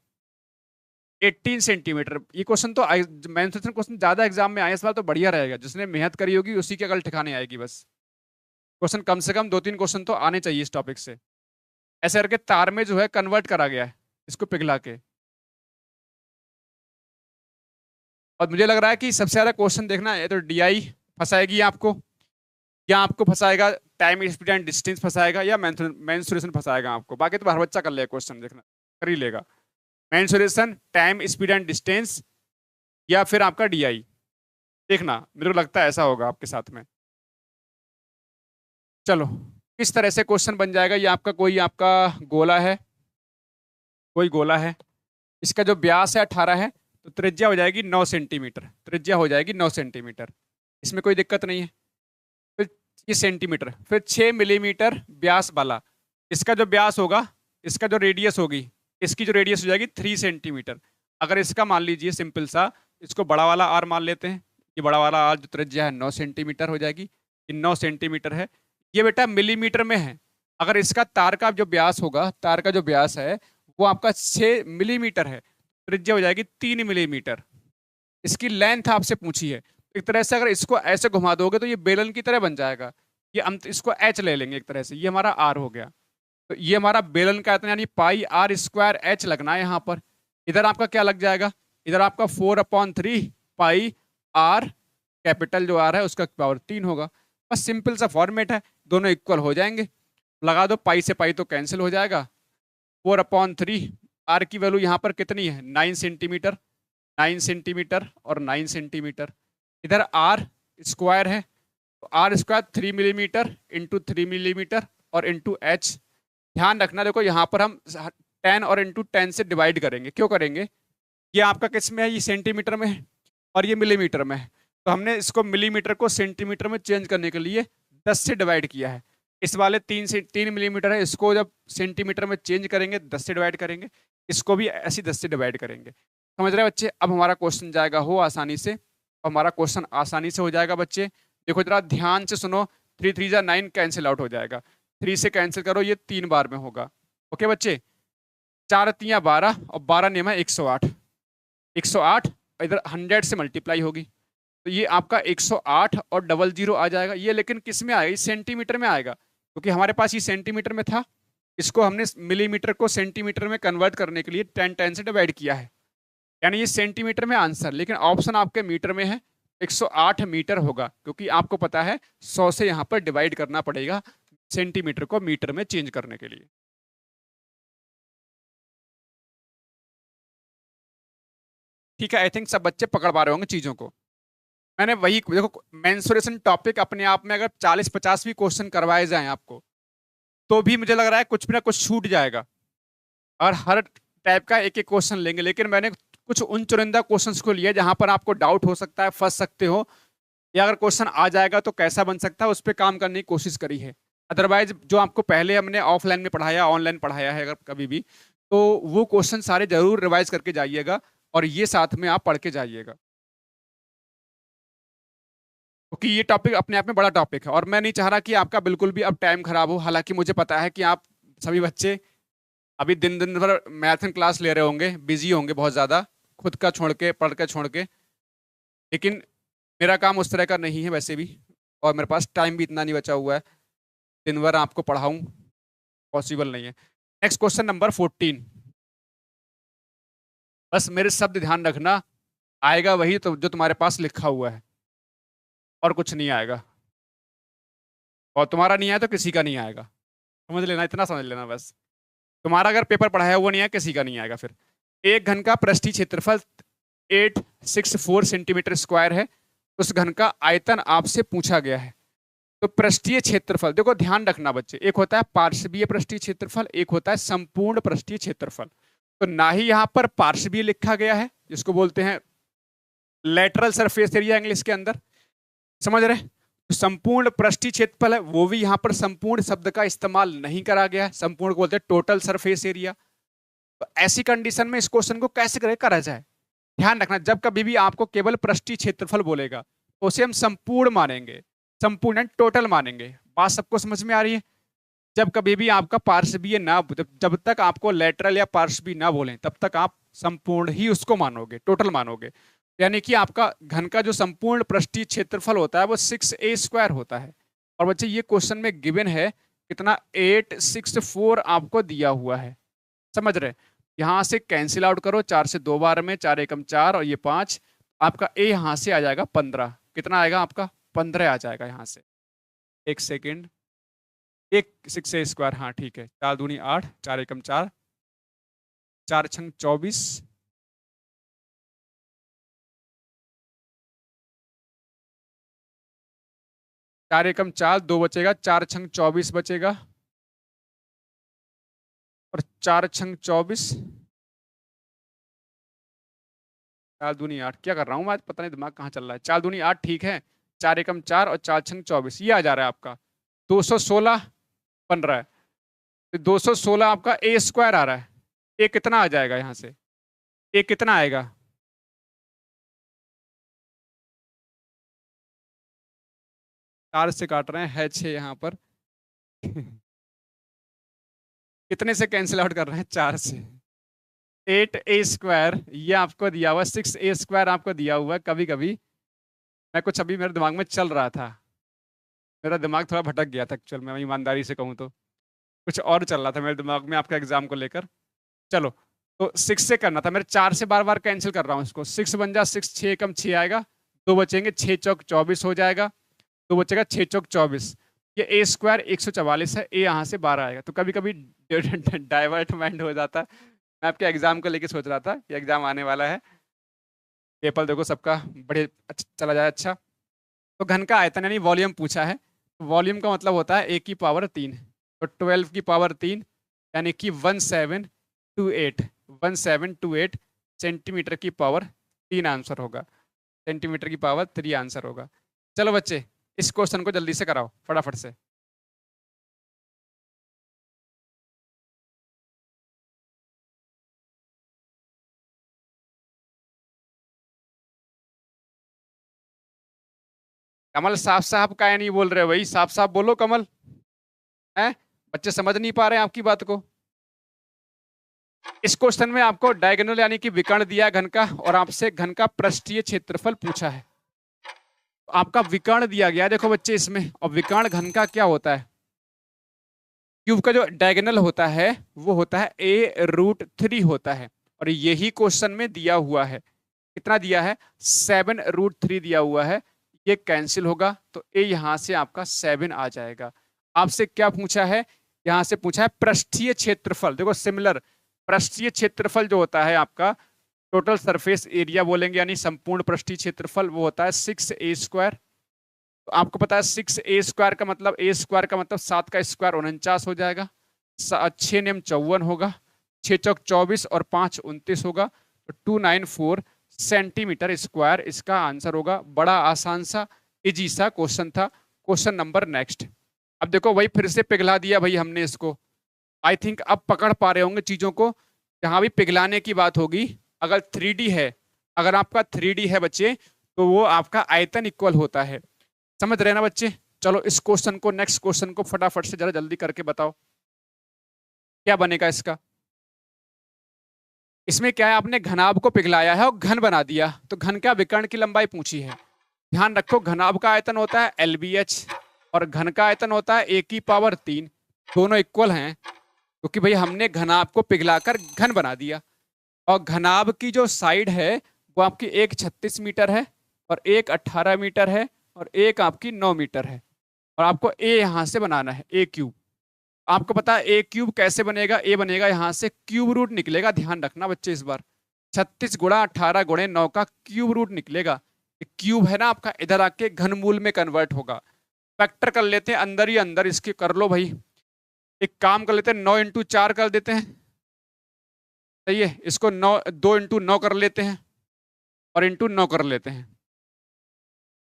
A: 18 सेंटीमीटर, ये क्वेश्चन तो मेंसुरेशन क्वेश्चन ज्यादा एग्जाम में आए इस बार, तो बढ़िया रहेगा। जिसने मेहनत करी होगी उसी के अकल ठिकाने आएगी। बस क्वेश्चन कम से कम 2-3 क्वेश्चन तो आने चाहिए इस टॉपिक से। ऐसे करके तार में जो है कन्वर्ट करा गया है इसको पिघला के। और मुझे लग रहा है कि सबसे ज्यादा क्वेश्चन देखना है तो डीआई फंसाएगी आपको, या आपको फंसाएगा टाइम स्पीड एंड डिस्टेंस फंसाएगा, या मेंसुरेशन फंसाएगा आपको। बाकी तो हर बच्चा कर लेगा, क्वेश्चन देखना कर ही लेगा। Mensuration, time speed and distance, या फिर आपका डीआई। देखना, मेरे को लगता है ऐसा होगा आपके साथ में। चलो, किस तरह से क्वेश्चन बन जाएगा। ये आपका कोई आपका गोला है, कोई गोला है, इसका जो व्यास है 18 है, तो त्रिज्या हो जाएगी 9 सेंटीमीटर, त्रिज्या हो जाएगी 9 सेंटीमीटर, इसमें कोई दिक्कत नहीं है। फिर ये सेंटीमीटर, फिर 6 मिलीमीटर व्यास वाला, इसका जो व्यास होगा, इसका जो रेडियस होगी, इसकी जो रेडियस हो जाएगी 3 सेंटीमीटर। अगर इसका मान लीजिए सिंपल सा, इसको बड़ा वाला आर मान लेते हैं, ये बड़ा वाला आर जो त्रिज्या है 9 सेंटीमीटर हो जाएगी, ये 9 सेंटीमीटर है। ये बेटा मिलीमीटर में है। अगर इसका तार का जो व्यास होगा, तार का जो व्यास है वो आपका 6 मिलीमीटर है, त्रिज्या हो जाएगी 3 मिलीमीटर। इसकी लेंथ आपसे पूछी है। एक तरह से अगर इसको ऐसे घुमा दोगे तो ये बेलन की तरह बन जाएगा। ये हम इसको एच ले लेंगे एक तरह से, ये हमारा आर हो गया। तो ये हमारा बेलन का इतना यानी पाई आर स्क्वायर एच लगना है यहाँ पर। इधर आपका क्या लग जाएगा, इधर आपका 4/3 पाई आर, कैपिटल जो आर है उसका पावर 3 होगा। बस सिंपल सा फॉर्मेट है, दोनों इक्वल हो जाएंगे। लगा दो, पाई से पाई तो कैंसिल हो जाएगा। 4/3 आर की वैल्यू यहाँ पर कितनी है 9 सेंटीमीटर, 9 सेंटीमीटर और 9 सेंटीमीटर। इधर आर स्क्वायर है तो R square 3 millimetre into 3 millimetre और इंटू एच। ध्यान रखना, देखो यहाँ पर हम 10 और इंटू 10 से डिवाइड करेंगे। क्यों करेंगे, ये आपका किस में है, ये सेंटीमीटर में है और ये मिलीमीटर में है। तो हमने इसको मिलीमीटर को सेंटीमीटर में चेंज करने के लिए 10 से डिवाइड किया है। इस वाले 3 मिलीमीटर है, इसको जब सेंटीमीटर में चेंज करेंगे 10 से डिवाइड करेंगे, इसको भी ऐसे 10 से डिवाइड करेंगे। समझ रहे बच्चे। अब हमारा क्वेश्चन जाएगा हो आसानी से, हमारा क्वेश्चन आसानी से हो जाएगा बच्चे। देखो जरा ध्यान से सुनो, 3 3 जा 9 कैंसिल आउट हो जाएगा, 3 से कैंसिल करो, ये 3 बार में होगा। ओके बच्चे, 4 3 12 और 12 नियम है 108, 108 इधर 100 से मल्टीप्लाई होगी तो ये आपका 108 और 00 आ जाएगा। ये लेकिन किस में आएगा, इस सेंटीमीटर में आएगा, क्योंकि हमारे पास ये सेंटीमीटर में था। इसको हमने मिलीमीटर को सेंटीमीटर में कन्वर्ट करने के लिए 10 10 से डिवाइड किया है, यानी ये सेंटीमीटर में आंसर। लेकिन ऑप्शन आपके मीटर में है, 108 मीटर होगा, क्योंकि आपको पता है 100 से यहाँ पर डिवाइड करना पड़ेगा सेंटीमीटर को मीटर में चेंज करने के लिए। ठीक है, आई थिंक सब बच्चे पकड़ पा रहे होंगे चीजों को। मैंने वही देखो, मेंसुरेशन टॉपिक अपने आप में अगर 40 50 भी क्वेश्चन करवाए जाएं आपको, तो भी मुझे लग रहा है कुछ भी ना कुछ छूट जाएगा। और हर टाइप का एक एक क्वेश्चन लेंगे, लेकिन मैंने कुछ उन चुनिंदा क्वेश्चंस को लिया जहां पर आपको डाउट हो सकता है, फंस सकते हो, या अगर क्वेश्चन आ जाएगा तो कैसा बन सकता है, उस पर काम करने की कोशिश करी है। अदरवाइज जो आपको पहले हमने ऑफलाइन में पढ़ाया, ऑनलाइन पढ़ाया है अगर कभी भी, तो वो क्वेश्चन सारे जरूर रिवाइज करके जाइएगा और ये साथ में आप पढ़ के जाइएगा, क्योंकि ये टॉपिक अपने आप में बड़ा टॉपिक है। और मैं नहीं चाह रहा कि आपका बिल्कुल भी अब टाइम खराब हो। हालांकि मुझे पता है कि आप सभी बच्चे अभी दिन दिन भर मैराथन क्लास ले रहे होंगे, बिजी होंगे बहुत ज़्यादा, खुद का छोड़ के, पढ़ के छोड़ के। लेकिन मेरा काम उस तरह का नहीं है वैसे भी, और मेरे पास टाइम भी इतना नहीं बचा हुआ है दिन भर आपको पढ़ाऊँ, पॉसिबल नहीं है। Next question number 14। बस मेरे शब्द ध्यान रखना, आएगा वही तो जो तुम्हारे पास लिखा हुआ है, और कुछ नहीं आएगा। और तुम्हारा नहीं आया तो किसी का नहीं आएगा, समझ लेना, इतना समझ लेना बस। तुम्हारा अगर पेपर पढ़ाया हुआ नहीं है, किसी का नहीं आएगा। फिर एक घन का पृष्ठीय क्षेत्रफल 864 सेंटीमीटर स्क्वायर है, उस घन का आयतन आपसे पूछा गया है। तो पृष्ठीय क्षेत्रफल, देखो ध्यान रखना बच्चे, एक होता है पार्श्वीय पृष्ठीय क्षेत्रफल, एक होता है संपूर्ण पृष्ठीय क्षेत्रफल। तो ना ही यहाँ पर पार्श्वीय लिखा गया है, जिसको बोलते हैं लेटरल सरफेस एरिया इंग्लिश के अंदर, समझ रहे। तो संपूर्ण पृष्ठीय क्षेत्रफल है, वो भी यहाँ पर संपूर्ण शब्द का इस्तेमाल नहीं करा गया है, संपूर्ण को बोलते हैं टोटल सरफेस एरिया। तो ऐसी कंडीशन में इस क्वेश्चन को कैसे करा जाए, ध्यान रखना, जब कभी भी आपको केवल पृष्ठीय क्षेत्रफल बोलेगा तो उसे हम संपूर्ण मानेंगे, संपूर्ण टोटल मानेंगे। बात सबको समझ में आ रही है। जब कभी भी आपका पार्श्वीय ना, जब तक आपको लेटरल या पार्श्वीय ना बोलें तब तक आप संपूर्ण ही उसको मानोगे, टोटल मानोगे। यानी कि आपका घन का जो संपूर्ण पृष्ठीय क्षेत्रफल होता है वो 6a² होता है। और बच्चे ये क्वेश्चन में गिवन है कितना, 864 आपको दिया हुआ है, समझ रहे। यहां से कैंसिल आउट करो, 4 से 2 बार में, 4 एकम 4 और ये 5, आपका a यहां से आ जाएगा 15। कितना आएगा आपका, 15 आ जाएगा यहां से। एक सेकेंड, एक 6a², हाँ ठीक है, 4 दूनी 8, 4 एकम 4, 4 छंग 24, 4 एकम 4, 2 बचेगा, 4 छंग 24 बचेगा, और 4 छंग 24, 4 दूनी 8, क्या कर रहा हूँ मैं आज, पता नहीं दिमाग कहाँ चल रहा है। 4 दूनी 8 ठीक है, 4 एकम 4 और 4 छंग 24, ये आ जा रहा है आपका 216 बन रहा है। तो 216 आपका a² आ रहा है। ए कितना आ जाएगा यहाँ से, ए कितना आएगा, 4 से काट रहे हैं, है 6 यहाँ पर। कितने से कैंसिल आउट कर रहे हैं? 4 से। 8a² ये आपको दिया हुआ, 6a² आपको दिया हुआ है। कभी कभी मैं कुछ अभी मेरे दिमाग में चल रहा था, मेरा दिमाग थोड़ा भटक गया था एक्चुअल में, मैं ईमानदारी से कहूँ तो कुछ और चल रहा था मेरे दिमाग में आपका एग्जाम को लेकर। चलो, तो 6 से करना था, मेरे 4 से बार बार कैंसिल कर रहा हूँ इसको। 6 बन जा 6, 6 कम 6 आएगा, 2 बचेंगे, 6 चौक 24 हो जाएगा, 2 बचेगा, 6 चौक 24। ये a² 144 है, ए यहाँ से 12 आएगा। तो कभी कभी डाइवर्टमेंट हो जाता है। मैं आपके एग्जाम को लेके सोच रहा था कि एग्जाम आने वाला है, पेपर देखो सबका बड़े चला जाए। अच्छा, तो घन का आयतन यानी वॉल्यूम पूछा है। वॉल्यूम का मतलब होता है a की पावर 3, तो 12 की पावर 3 यानी कि 1728 सेंटीमीटर की पावर 3 आंसर होगा, सेंटीमीटर की पावर 3 आंसर होगा। चलो बच्चे, इस क्वेश्चन को जल्दी से कराओ फटाफट से। कमल साफ साफ काहे नहीं बोल रहे? भाई साफ साफ बोलो कमल। हैं? बच्चे समझ नहीं पा रहे हैं आपकी बात को। इस क्वेश्चन में आपको डायगोनल यानी कि विकर्ण दिया है घन का, और आपसे घन का पृष्ठीय क्षेत्रफल पूछा है। तो आपका विकर्ण दिया गया है देखो बच्चे इसमें, और विकर्ण घन का क्या होता है? क्यूब का जो डायगोनल होता है वो होता है a√3 होता है, और यही क्वेश्चन में दिया हुआ है। कितना दिया है? 7√3 दिया हुआ है। ये कैंसिल होगा तो a यहां से आपका 7 आ जाएगा। आपसे क्या पूछा है? यहां से पूछा है पृष्ठीय क्षेत्रफल। देखो सिमिलर, पृष्ठीय क्षेत्रफल जो होता है आपका टोटल सरफेस एरिया बोलेंगे, यानी संपूर्ण पृष्ठीय क्षेत्रफल, वो होता है 6a²। तो आपको पता है 6a² का मतलब, a² का मतलब 7 का स्क्वायर 49 हो जाएगा, 6 नेम 54 होगा, 6 चौक 24 और 5 29 होगा, तो 294 सेंटीमीटर स्क्वायर इसका आंसर होगा। बड़ा आसान सा इजी सा क्वेश्चन था। Question number next. अब देखो वही फिर से पिघला दिया भाई हमने इसको। आई थिंक अब पकड़ पा रहे होंगे चीजों को। जहां भी पिघलाने की बात होगी, अगर 3D है, अगर आपका 3D है बच्चे, तो वो आपका आयतन इक्वल होता है। समझ रहे ना बच्चे? चलो इस क्वेश्चन को, नेक्स्ट क्वेश्चन को फटाफट से जरा जल्दी करके बताओ क्या बनेगा इसका। इसमें क्या है, आपने घनाभ को पिघलाया है और घन बना दिया, तो घन का विकर्ण की लंबाई पूछी है। ध्यान रखो, घनाभ का आयतन होता है LBH और घन का आयतन होता है a की पावर 3, दोनों इक्वल हैं, क्योंकि भाई हमने घनाभ को पिघलाकर घन बना दिया। और घनाभ की जो साइड है वो आपकी एक 36 मीटर है, और एक 18 मीटर है, और एक आपकी 9 मीटर है। और आपको a यहां से बनाना है, a³। आपको पता है a³ कैसे बनेगा? a बनेगा यहां से क्यूब रूट निकलेगा। ध्यान रखना बच्चे इस बार, 36 गुणा 18 गुणे 9 का क्यूब रूट निकलेगा। क्यूब है ना आपका, इधर आके घनमूल में कन्वर्ट होगा। फैक्टर कर लेते हैं अंदर ही अंदर इसके, कर लो भाई। एक काम कर लेते हैं, 9 × 4 कर देते हैं, सही है। इसको 2 × 9 कर लेते हैं, और इंटू 9 कर लेते हैं।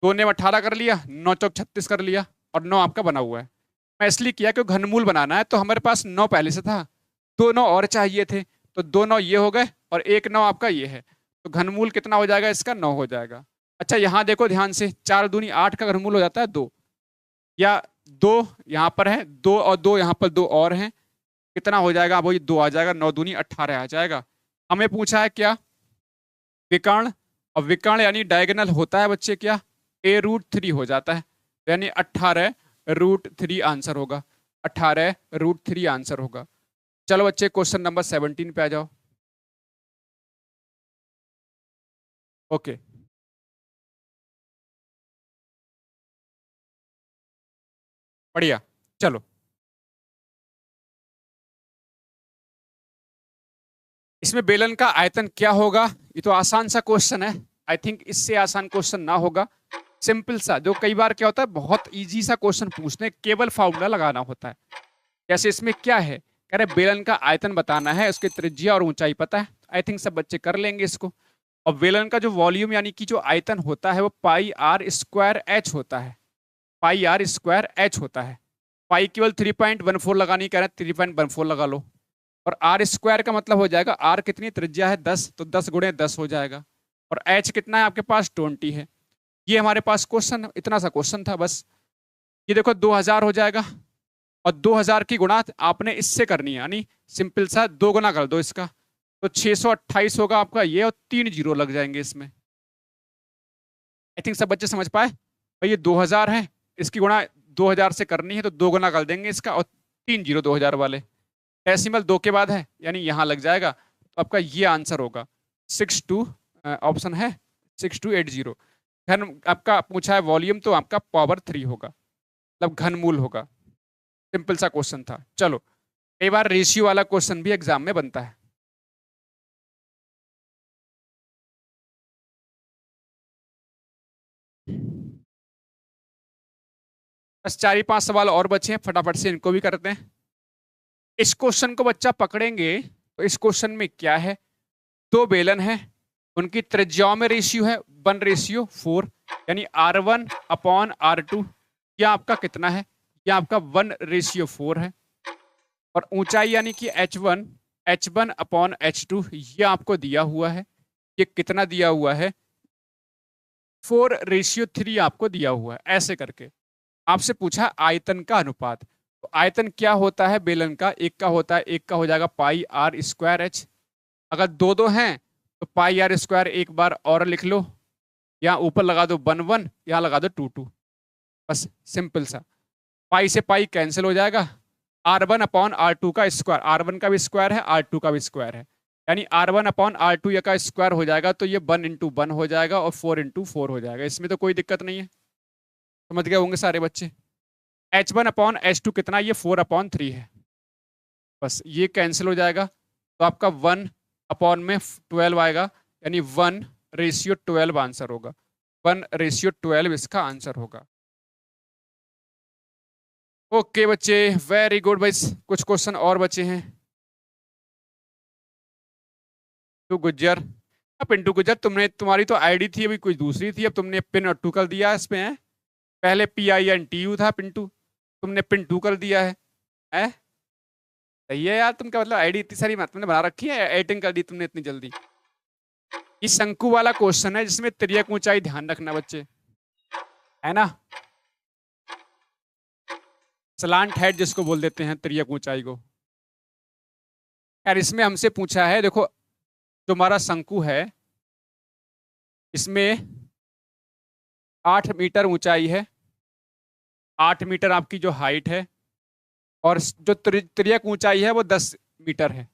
A: 2 ने 18 कर लिया, 9 चौक 36 कर लिया, और 9 आपका बना हुआ है। मैं इसलिए किया कि घनमूल बनाना है, तो हमारे पास 9 पहले से था, 2 9 और चाहिए थे, तो 2 9 ये हो गए, और 1 9 आपका ये है। तो घनमूल कितना हो जाएगा इसका? 9 हो जाएगा। अच्छा यहाँ देखो ध्यान से, 4 दूनी 8 का घनमूल हो जाता है 2, या 2 यहाँ पर है, 2 और 2 यहाँ पर 2 और हैं, कितना हो जाएगा? वही 2 आ जाएगा, 9 दूनी 18 आ जाएगा। हमें पूछा है क्या? विकर्ण। और विकर्ण यानी डायगोनल होता है बच्चे क्या? a√3 हो जाता है, यानी 18√3 आंसर होगा, 18√3 आंसर होगा। चलो बच्चे क्वेश्चन नंबर 17 पे आ जाओ। ओके, बढ़िया। चलो इसमें बेलन का आयतन क्या होगा? ये तो आसान सा क्वेश्चन है। आई थिंक इससे आसान क्वेश्चन ना होगा। सिंपल सा, जो कई बार क्या होता है, बहुत इजी सा क्वेश्चन पूछने, केवल फार्मूला लगाना होता है। जैसे इसमें क्या है, कह रहे बेलन का आयतन बताना है, उसकी त्रिज्या और ऊंचाई पता है। आई थिंक सब बच्चे कर लेंगे इसको। और बेलन का जो वॉल्यूम यानी कि जो आयतन होता है वो πr² होता है, πr² होता है। पाई केवल 3.14 लगानी, कह रहे हैं 3.14 लगा लो। और r² का मतलब हो जाएगा, r कितनी त्रिज्या है 10, तो 10 × 10 हो जाएगा। और h कितना है आपके पास? 20 है। ये हमारे पास क्वेश्चन, इतना सा क्वेश्चन था बस। ये देखो 2000 हो जाएगा, और 2000 की गुणा आपने इससे करनी है, यानी सिंपल सा 2 गुना कर दो इसका, तो 628 होगा आपका ये, और 3 जीरो लग जाएंगे इसमें। आई थिंक सब बच्चे समझ पाए। भाई ये 2000 है, इसकी गुणा 2000 से करनी है, तो 2 गुना कर देंगे इसका, और 3 जीरो 2000 वाले, डेसिमल 2 के बाद है, यानी यहां लग जाएगा। तो आपका ये आंसर होगा 62, ऑप्शन है 6280। घन आपका पूछा है वॉल्यूम, तो आपका पावर 3 होगा, मतलब घनमूल होगा। सिंपल सा क्वेश्चन था। चलो, कई बार रेशियो वाला क्वेश्चन भी एग्जाम में बनता है। बस 4 ही 5 सवाल और बचे हैं, फटाफट से इनको भी करते हैं। इस क्वेश्चन को बच्चा पकड़ेंगे तो इस क्वेश्चन में क्या है, दो बेलन है, उनकी त्रिज्याओं में रेशियो है 1:4, यानी R1 अपॉन R2, यह आपका कितना है, यह आपका 1:4 है। और ऊंचाई यानी कि H1 अपॉन H2 ये आपको दिया हुआ है, ये कितना दिया हुआ है, 4:3 आपको दिया हुआ है। ऐसे करके आपसे पूछा आयतन का अनुपात, तो आयतन क्या होता है बेलन का, एक का होता है, एक का हो जाएगा पाई आर स्क्वायर एच। अगर दो दो हैं तो पाई आर स्क्वायर एक बार और लिख लो, यहाँ ऊपर लगा दो 1 1, यहाँ लगा दो 2 2, बस सिंपल सा। पाई से पाई कैंसिल हो जाएगा, R1 अपॉन R2 का स्क्वायर, R1 का भी स्क्वायर है, R2 का भी स्क्वायर है, यानी R1 अपॉन R2 का स्क्वायर हो जाएगा, तो ये 1 × 1 हो जाएगा, और 4 × 4 हो जाएगा। इसमें तो कोई दिक्कत नहीं है, समझ गए होंगे सारे बच्चे। H1 अपॉन H2 कितना, ये 4/3 है, बस ये कैंसिल हो जाएगा, तो आपका 1/12 आएगा, यानी 1:12 आंसर होगा, 1:12 इसका आंसर होगा। ओके बच्चे, वेरी गुड भाई। कुछ क्वेश्चन और बचे हैं। तो गुज्जर, पिंटू गुज्जर, तुमने, तुम्हारी तो आईडी थी अभी कोई दूसरी थी, अब तुमने पिन और टू कर दिया है इसमें है? पहले PINTU था पिंटू, तुमने पिंटू कर दिया है? सही है यार, तुम क्या मतलब आईडी इतनी सारी तुमने बना रखी है, एडिटिंग कर दी तुमने इतनी जल्दी। ये शंकु वाला क्वेश्चन है जिसमें तिर्यक ऊंचाई ध्यान रखना बच्चे, है ना, स्लांट हेड जिसको बोल देते हैं तिर्यक ऊंचाई को। यार इसमें हमसे पूछा है, देखो जो हमारा शंकु है इसमें 8 मीटर ऊंचाई है, 8 मीटर आपकी जो हाइट है, और जो तिर्यक ऊंचाई है वो 10 मीटर है।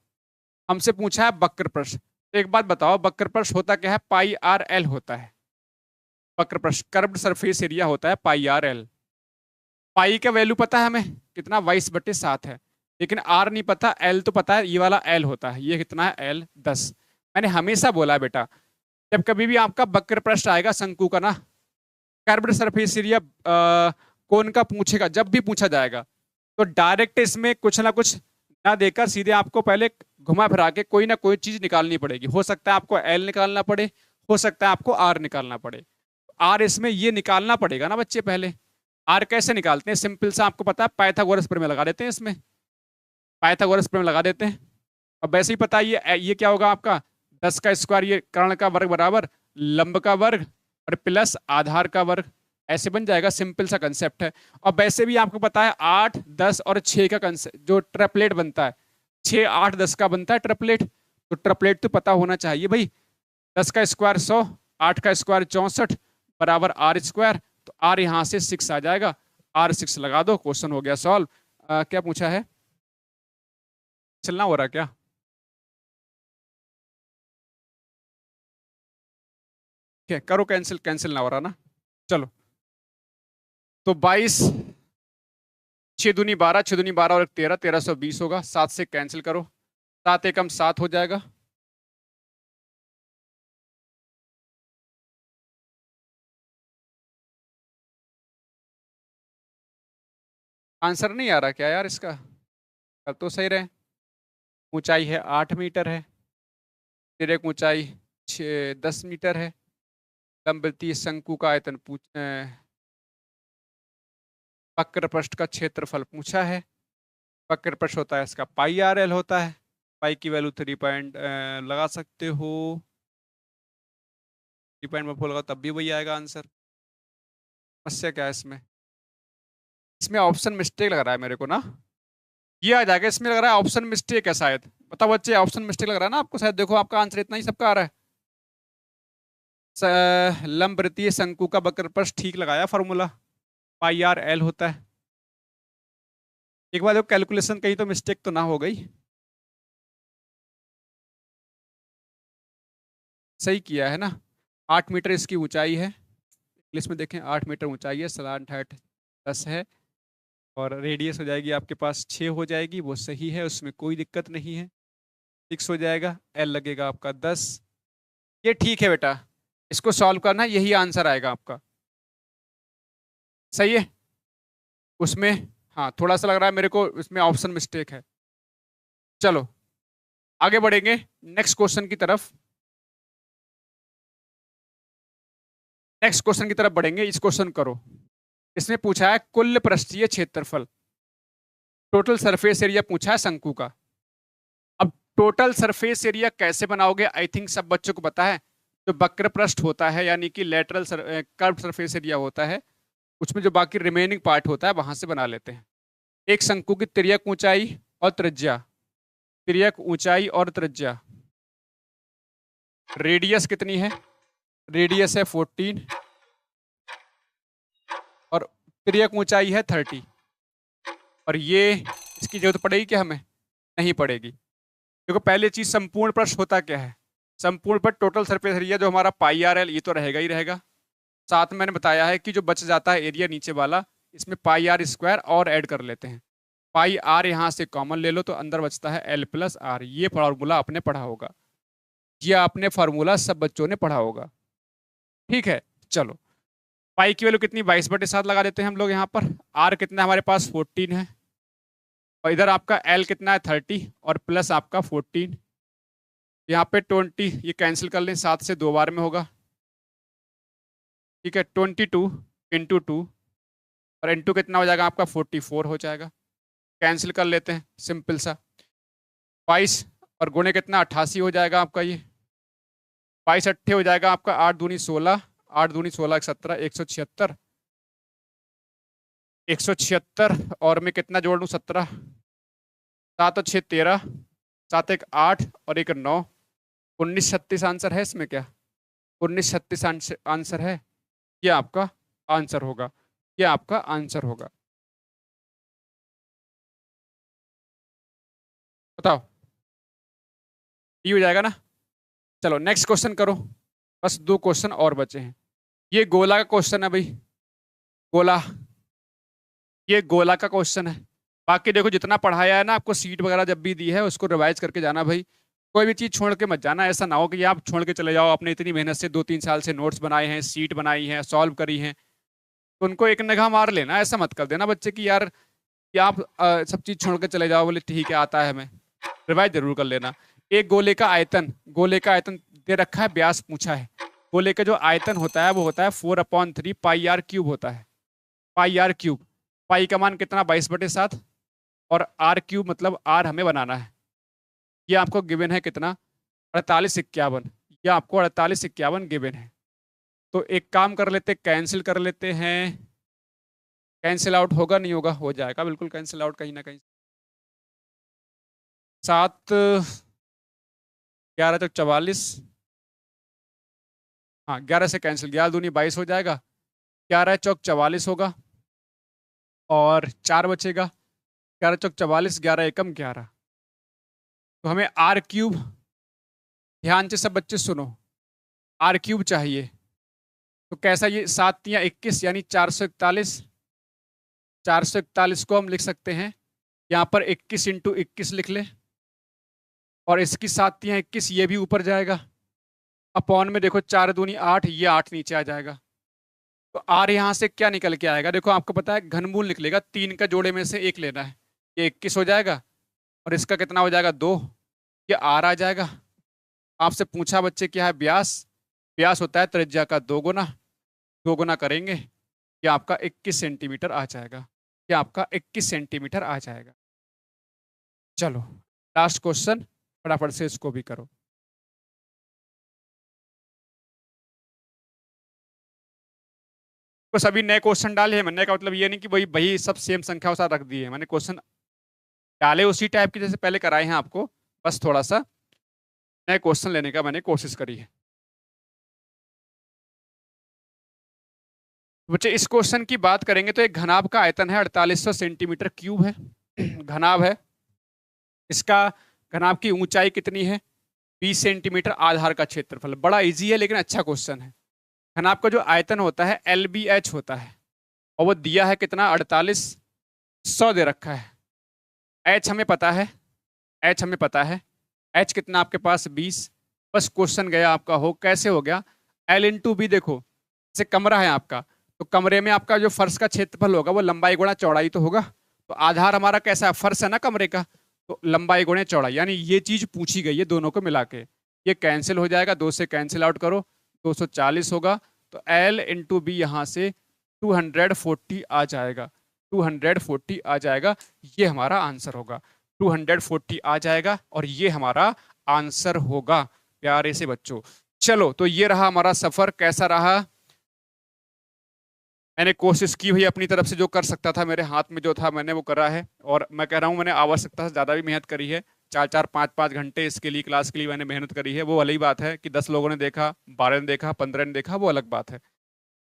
A: हमसे पूछा है वक्र प्रश्न। तो एक बात बताओ, वक्र प्रश्न होता क्या है, πRL होता है। वक्र प्रश्न कर्व्ड सरफेस एरिया होता है πRL। पाई का वैल्यू पता है हमें कितना, 22/7 है, लेकिन आर नहीं पता, एल तो पता है, ये वाला एल होता है, ये कितना है एल 10। मैंने हमेशा बोला बेटा, जब कभी भी आपका वक्र प्रश्न आएगा शंकु का ना, कर्व्ड सरफेस एरिया कौन का पूछेगा, जब भी पूछा जाएगा तो डायरेक्ट इसमें कुछ ना कुछ ना देकर सीधे आपको पहले घुमा फिरा के कोई ना कोई चीज निकालनी पड़ेगी। हो सकता है आपको एल निकालना पड़े, हो सकता है आपको आर निकालना पड़े। आर इसमें ये निकालना पड़ेगा ना बच्चे पहले। आर कैसे निकालते हैं, सिंपल सा आपको पता है, पाइथागोरस प्रमेय लगा देते हैं, इसमें पाइथागोरस प्रमेय लगा देते हैं। अब वैसे ही पता है ये क्या होगा आपका, 10 का स्क्वायर, ये कर्ण का वर्ग बराबर लंब का वर्ग और प्लस आधार का वर्ग, ऐसे बन जाएगा। सिंपल सा कंसेप्ट है। और वैसे भी आपको पता है 8 10 और 6 का कंसेप्ट, जो ट्रिपलेट बनता है 6 8 10 का बनता है ट्रिपलेट, तो ट्रिपलेट तो पता होना चाहिए भाई। 10 का स्क्वायर 100, 8 का स्क्वायर 64 बराबर आर स्क्वायर, तो आर यहां से 6 आ जाएगा, R6 लगा दो, क्वेश्चन हो गया सॉल्व। क्या पूछा है, चलना हो रहा क्या, क्या करो, कैंसिल, कैंसिल ना हो रहा ना, चलो। तो 22 6 दूनी 12, 6 दूनी 12 और 1 13, 1320 होगा, 7 से कैंसिल करो, 7 एकम 7 हो जाएगा। आंसर नहीं आ रहा क्या यार इसका, कर तो सही रहे। ऊंचाई है 8 मीटर है, तिर्यक ऊंचाई 10 मीटर है, लंबवती शंकु का आयतन वक्र पृष्ठ का क्षेत्रफल पूछा है। वक्र पृष्ठ होता है इसका πRL होता है, पाई की वैल्यू 3 पॉइंट लगा सकते हो, 3.14 लगा तब भी वही आएगा आंसर। समस्या क्या है इसमें, इसमें ऑप्शन मिस्टेक लग रहा है मेरे को ना, ये आ जाएगा। इसमें लग रहा है ऑप्शन मिस्टेक है शायद। बताओ बच्चे, ऑप्शन मिस्टेक लग रहा है ना आपको शायद? देखो आपका आंसर इतना ही सबका आ रहा है। लंबवृत्तीय शंकु का वक्र प्रस्थ ठीक लगाया फॉर्मूला, पाई आर एल होता है। एक बार देखो कैलकुलेशन कहीं तो मिस्टेक तो ना हो गई। सही किया है ना? 8 मीटर इसकी ऊंचाई है, इंग्लिश में देखें 8 मीटर ऊंचाई है, सलांट हाइट 10 है, और रेडियस हो जाएगी आपके पास 6 हो जाएगी, वो सही है, उसमें कोई दिक्कत नहीं है। 6 हो जाएगा, एल लगेगा आपका 10। ये ठीक है बेटा, इसको सॉल्व करना, यही आंसर आएगा आपका। सही है उसमें। हाँ थोड़ा सा लग रहा है मेरे को इसमें ऑप्शन मिस्टेक है। चलो आगे बढ़ेंगे नेक्स्ट क्वेश्चन की तरफ। नेक्स्ट क्वेश्चन की तरफ बढ़ेंगे, इस क्वेश्चन करो। इसमें पूछा है कुल पृष्ठीय क्षेत्रफल, टोटल सरफेस एरिया पूछा है शंकु का। अब टोटल सरफेस एरिया कैसे बनाओगे? आई थिंक सब बच्चों को पता है। जो वक्र पृष्ठ होता है यानी कि लेटरल कर्व सरफेस एरिया होता है, उसमें जो बाकी रिमेनिंग पार्ट होता है वहां से बना लेते हैं। एक शंकु की तिर्यक ऊंचाई और त्रिज्या, तिर्यक ऊंचाई और त्रिज्या, रेडियस कितनी है? रेडियस है 14 और तिर्यक ऊंचाई है 30। और ये इसकी जरूरत पड़ेगी क्या हमें? नहीं पड़ेगी। देखो पहले चीज संपूर्ण पृष्ठ होता क्या है? संपूर्ण पर टोटल सरफेस एरिया जो हमारा पाई आर एल, ये तो रहेगा ही रहेगा। साथ में मैंने बताया है कि जो बच जाता है एरिया नीचे वाला, इसमें पाई आर स्क्वायर और ऐड कर लेते हैं। पाई आर यहाँ से कॉमन ले लो तो अंदर बचता है एल प्लस आर। ये फार्मूला आपने पढ़ा होगा, ये आपने फार्मूला सब बच्चों ने पढ़ा होगा। ठीक है चलो, पाई की वैल्यू कितनी? 22/7 लगा देते हैं हम लोग यहाँ पर। आर कितना है हमारे पास? 14 है, और इधर आपका एल कितना है? 30, और प्लस आपका 14। यहाँ पे 20 ये कैंसिल कर लें, 7 से 2 बार में होगा। ठीक है 22 × 2, और इंटू कितना हो जाएगा आपका? 44 हो जाएगा। कैंसिल कर लेते हैं, सिंपल सा। 22 और गुणे कितना? 88 हो जाएगा आपका ये। 22 अट्ठे हो जाएगा आपका, 8 दूनी 16, 8 दूनी 16 17, 176। 176 और मैं कितना जोड़ लूँ? 17, 7 और 6 13, 7 1 8 और 1 9, 1936 आंसर है इसमें क्या? 1936 आंसर है। ये आपका आंसर होगा, ये आपका आंसर होगा। बताओ, ये हो जाएगा ना? चलो नेक्स्ट क्वेश्चन करो, बस 2 क्वेश्चन और बचे हैं। ये गोला का क्वेश्चन है भाई, गोला, ये गोला का क्वेश्चन है। बाकी देखो जितना पढ़ाया है ना आपको, सीट वगैरह जब भी दी है उसको रिवाइज करके जाना भाई। कोई भी चीज़ छोड़ के मत जाना, ऐसा ना हो कि आप छोड़ के चले जाओ। आपने इतनी मेहनत से 2-3 साल से नोट्स बनाए हैं, सीट बनाई है, सॉल्व करी है, तो उनको एक निगाह मार लेना। ऐसा मत कर देना बच्चे की यार कि आप सब चीज़ छोड़ के चले जाओ, बोले ठीक है आता है हमें। रिवाइज जरूर कर लेना। एक गोले का आयतन, गोले का आयतन दे रखा है, व्यास पूछा है। गोले का जो आयतन होता है वो होता है 4/3 पाई आर क्यूब होता है। पाई आर क्यूब, पाई का मान कितना? 22/7, और आर क्यूब मतलब आर हमें बनाना है। ये आपको गिवन है कितना? 4851। ये आपको 4851 गिवन है। तो एक काम कर लेते, कैंसिल कर लेते हैं। कैंसिल आउट होगा नहीं होगा? हो जाएगा बिल्कुल कैंसिल आउट कहीं ना कहीं। 7 11 तक 44, हाँ 11 से कैंसिल, 11 दूनी 22 हो जाएगा, 11 चौक 44 होगा, और 4 बचेगा। 11 चौक 44, 11 एकम 11। तो हमें आर क्यूब, ध्यान से सब बच्चे सुनो, आर क्यूब चाहिए। तो कैसा? ये 7 या 21 यानी 441। 441 को हम लिख सकते हैं यहाँ पर 21 × 21 लिख ले, और इसकी 7 या 21 ये भी ऊपर जाएगा। अपॉन में देखो 4 दूनी 8, ये 8 नीचे आ जाएगा। तो आर यहाँ से क्या निकल के आएगा? देखो आपको पता है घनमूल निकलेगा, 3 का जोड़े में से 1 लेना है। ये 21 हो जाएगा, और इसका कितना हो जाएगा? 2। ये आर आ जाएगा। आपसे पूछा बच्चे क्या है? व्यास। व्यास होता है त्रिज्या का 2 गुना, 2 गुना करेंगे, ये आपका 21 सेंटीमीटर आ जाएगा। ये आपका 21 सेंटीमीटर आ जाएगा। चलो लास्ट क्वेश्चन, फटाफट से इसको भी करो। तो सभी नए क्वेश्चन डाले हैं, मैंने का मतलब ये नहीं कि वही वही सब सेम संख्या के साथ रख दिए, मैंने क्वेश्चन डाले उसी टाइप के जैसे पहले कराए हैं आपको, बस थोड़ा सा नए क्वेश्चन लेने का मैंने कोशिश करी है। बच्चे इस क्वेश्चन की बात करेंगे तो एक घनाभ का आयतन है 4800 सेंटीमीटर क्यूब है। घनाभ है, इसका घनाभ की ऊंचाई कितनी है 20 सेंटीमीटर, आधार का क्षेत्रफल। बड़ा इजी है लेकिन अच्छा क्वेश्चन है। घनाभ का जो आयतन होता है LBH होता है और वो दिया है कितना 4800 दे रखा है। H हमें पता है, H हमें पता है, H कितना आपके पास 20। बस क्वेश्चन गया आपका, हो कैसे हो गया L इंटू बी। देखो जैसे कमरा है आपका, तो कमरे में आपका जो फर्श का क्षेत्रफल होगा वो लंबाई गुणा चौड़ाई तो होगा। तो आधार हमारा कैसा है, फर्श है ना कमरे का, तो लंबाई गुणे चौड़ाई, यानी ये चीज पूछी गई है दोनों को मिला के। ये कैंसिल हो जाएगा, 2 से कैंसिल आउट करो, 240 होगा। तो L इंटू बी यहाँ से 240 आ जाएगा, 240 आ जाएगा। ये हमारा आंसर होगा, 240 आ जाएगा और ये हमारा आंसर होगा प्यारे से बच्चों। चलो तो ये रहा हमारा सफर, कैसा रहा। मैंने कोशिश की हुई अपनी तरफ से, जो कर सकता था मेरे हाथ में जो था मैंने वो करा है। और मैं कह रहा हूँ मैंने आवश्यकता से ज़्यादा भी मेहनत करी है, 4-4, 5-5 घंटे इसके लिए, क्लास के लिए मैंने मेहनत करी है। वो अलग बात है कि 10 लोगों ने देखा, 12 ने देखा, 15 ने देखा, वो अलग बात है।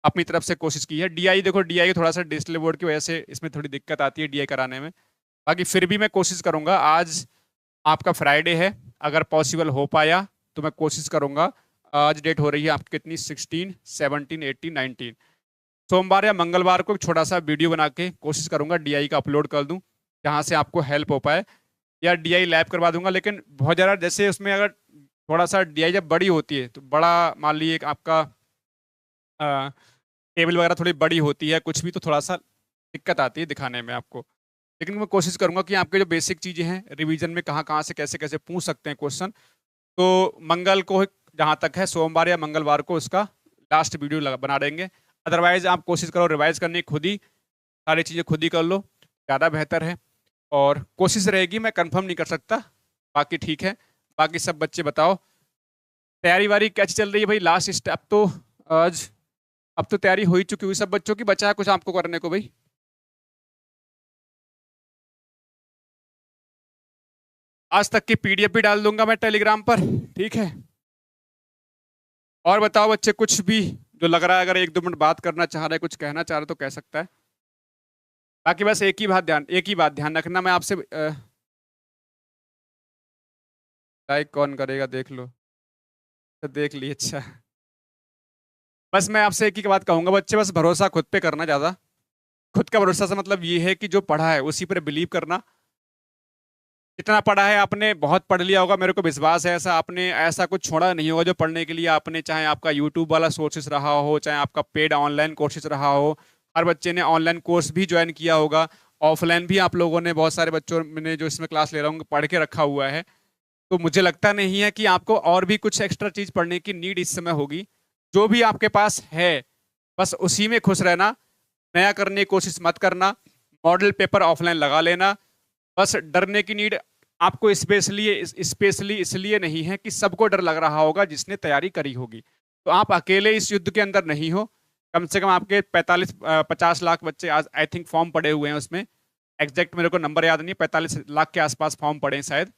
A: अपनी तरफ से कोशिश की है। DI देखो, DI थोड़ा सा डिस्प्ले बोर्ड की वजह से इसमें थोड़ी दिक्कत आती है DI कराने में। बाकी फिर भी मैं कोशिश करूंगा। आज आपका फ्राइडे है, अगर पॉसिबल हो पाया तो मैं कोशिश करूंगा। आज डेट हो रही है आपकी कितनी, 16, 17, 18, 19, सोमवार या मंगलवार को छोटा सा वीडियो बना के कोशिश करूंगा DI का अपलोड कर दूं, जहां से आपको हेल्प हो पाए। या DI लैब करवा दूंगा, लेकिन बहुत ज़्यादा जैसे उसमें अगर थोड़ा सा DI जब बड़ी होती है तो बड़ा, मान लीजिए आपका टेबल वगैरह थोड़ी बड़ी होती है कुछ भी, तो थोड़ा सा दिक्कत आती है दिखाने में आपको। लेकिन मैं कोशिश करूंगा कि आपके जो बेसिक चीज़ें हैं रिवीजन में कहाँ कहाँ से कैसे कैसे पूछ सकते हैं क्वेश्चन, तो मंगल को जहाँ तक है, सोमवार या मंगलवार को उसका लास्ट वीडियो बना देंगे। अदरवाइज आप कोशिश करो रिवाइज करने की, खुद ही सारी चीज़ें खुद ही कर लो, ज़्यादा बेहतर है। और कोशिश रहेगी, मैं कंफर्म नहीं कर सकता, बाकी ठीक है। बाकी सब बच्चे बताओ तैयारी वारी कैसी चल रही है भाई। लास्ट स्टेप तो आज, अब तो तैयारी हो ही चुकी हुई सब बच्चों की, बचा है कुछ आपको करने को भाई। आज तक की PDF भी डाल दूंगा मैं टेलीग्राम पर, ठीक है। और बताओ बच्चे, कुछ भी जो लग रहा है, अगर 1-2 मिनट बात करना चाह रहे, कुछ कहना चाह रहे तो कह सकता है। बाकी बस एक ही बात ध्यान रखना, मैं आपसे लाइक कौन करेगा देख लो, तो देख लिए, अच्छा। बस मैं आपसे एक ही बात कहूंगा बच्चे, बस भरोसा खुद पे करना ज़्यादा। खुद का भरोसा से मतलब ये है कि जो पढ़ा है उसी पर बिलीव करना। जितना पढ़ा है आपने, बहुत पढ़ लिया होगा, मेरे को विश्वास है ऐसा, आपने ऐसा कुछ छोड़ा नहीं होगा जो पढ़ने के लिए आपने, चाहे आपका यूट्यूब वाला सोर्सेस रहा हो, चाहे आपका पेड ऑनलाइन कोर्सेज रहा हो। हर बच्चे ने ऑनलाइन कोर्स भी ज्वाइन किया होगा, ऑफलाइन भी आप लोगों ने, बहुत सारे बच्चों ने जो इसमें क्लास ले रहा हूँ पढ़ के रखा हुआ है। तो मुझे लगता नहीं है कि आपको और भी कुछ एक्स्ट्रा चीज़ पढ़ने की नीड इस समय होगी। जो भी आपके पास है बस उसी में खुश रहना, नया करने की कोशिश मत करना। मॉडल पेपर ऑफलाइन लगा लेना। बस डरने की नीड आपको स्पेशली इसलिए नहीं है कि सबको डर लग रहा होगा जिसने तैयारी करी होगी। तो आप अकेले इस युद्ध के अंदर नहीं हो। कम से कम आपके 50 लाख बच्चे आज आई थिंक फॉर्म पड़े हुए हैं उसमें, एग्जैक्ट मेरे को नंबर याद नहीं, 45 लाख के आसपास फॉर्म पड़े हैं शायद।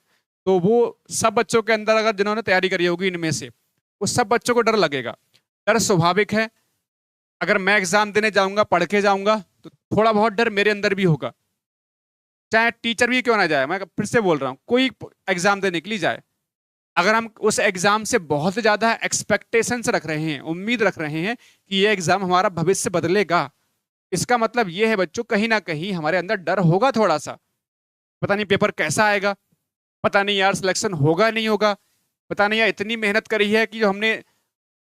A: तो वो सब बच्चों के अंदर, अगर जिन्होंने तैयारी करी होगी इनमें से, उस सब बच्चों को डर लगेगा। डर स्वाभाविक है। अगर मैं एग्जाम देने जाऊंगा, पढ़ के जाऊंगा, तो थोड़ा बहुत डर मेरे अंदर भी होगा, चाहे टीचर भी क्यों ना जाए। मैं फिर से बोल रहा हूँ, कोई एग्जाम देने के लिए जाए, अगर हम उस एग्जाम से बहुत ज्यादा एक्सपेक्टेशंस रख रहे हैं, उम्मीद रख रहे हैं कि ये एग्जाम हमारा भविष्य बदलेगा, इसका मतलब ये है बच्चों, कहीं ना कहीं हमारे अंदर डर होगा थोड़ा सा। पता नहीं पेपर कैसा आएगा, पता नहीं यार सिलेक्शन होगा नहीं होगा, पता नहीं यार इतनी मेहनत करी है कि जो हमने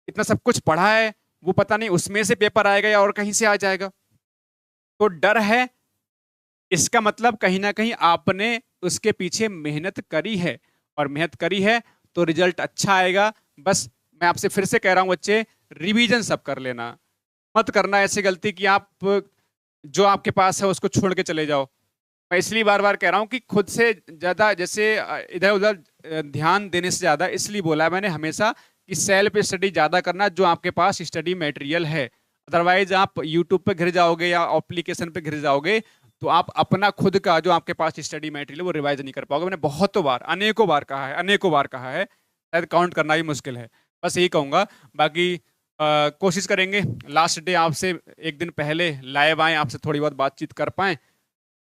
A: इतना सब कुछ पढ़ा है वो पता नहीं उसमें से पेपर आएगा या और कहीं से आ जाएगा। तो डर है, इसका मतलब कहीं ना कहीं आपने उसके पीछे मेहनत करी है, और मेहनत करी है तो रिजल्ट अच्छा आएगा। बस मैं आपसे फिर से कह रहा हूं बच्चे, रिवीजन सब कर लेना, मत करना ऐसी गलती कि आप जो आपके पास है उसको छोड़ के चले जाओ। मैं इसलिए बार बार कह रहा हूं कि खुद से ज़्यादा, जैसे इधर उधर ध्यान देने से ज़्यादा, इसलिए बोला है मैंने हमेशा कि सेल्फ स्टडी ज़्यादा करना। जो आपके पास स्टडी मटेरियल है, अदरवाइज आप यूट्यूब पे घिर जाओगे या एप्लीकेशन पे घिर जाओगे तो आप अपना खुद का जो आपके पास स्टडी मटेरियल है वो रिवाइज नहीं कर पाओगे। मैंने बहुतों बार, अनेकों बार कहा है, अनेकों बार कहा है, शायद काउंट करना ही मुश्किल है। बस यही कहूंगा। बाकी कोशिश करेंगे लास्ट डे आपसे एक दिन पहले लाइव आए, आपसे थोड़ी बहुत बातचीत कर पाएं,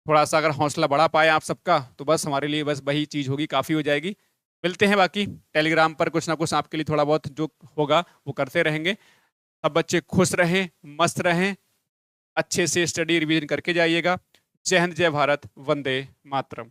A: थोड़ा सा अगर हौसला बढ़ा पाए आप सबका तो बस हमारे लिए बस वही चीज़ होगी, काफ़ी हो जाएगी। मिलते हैं बाकी टेलीग्राम पर कुछ ना कुछ आपके लिए थोड़ा बहुत जो होगा वो करते रहेंगे। सब बच्चे खुश रहें, मस्त रहें, अच्छे से स्टडी रिवीजन करके जाइएगा। जय हिंद, जय भारत, वंदे मातरम।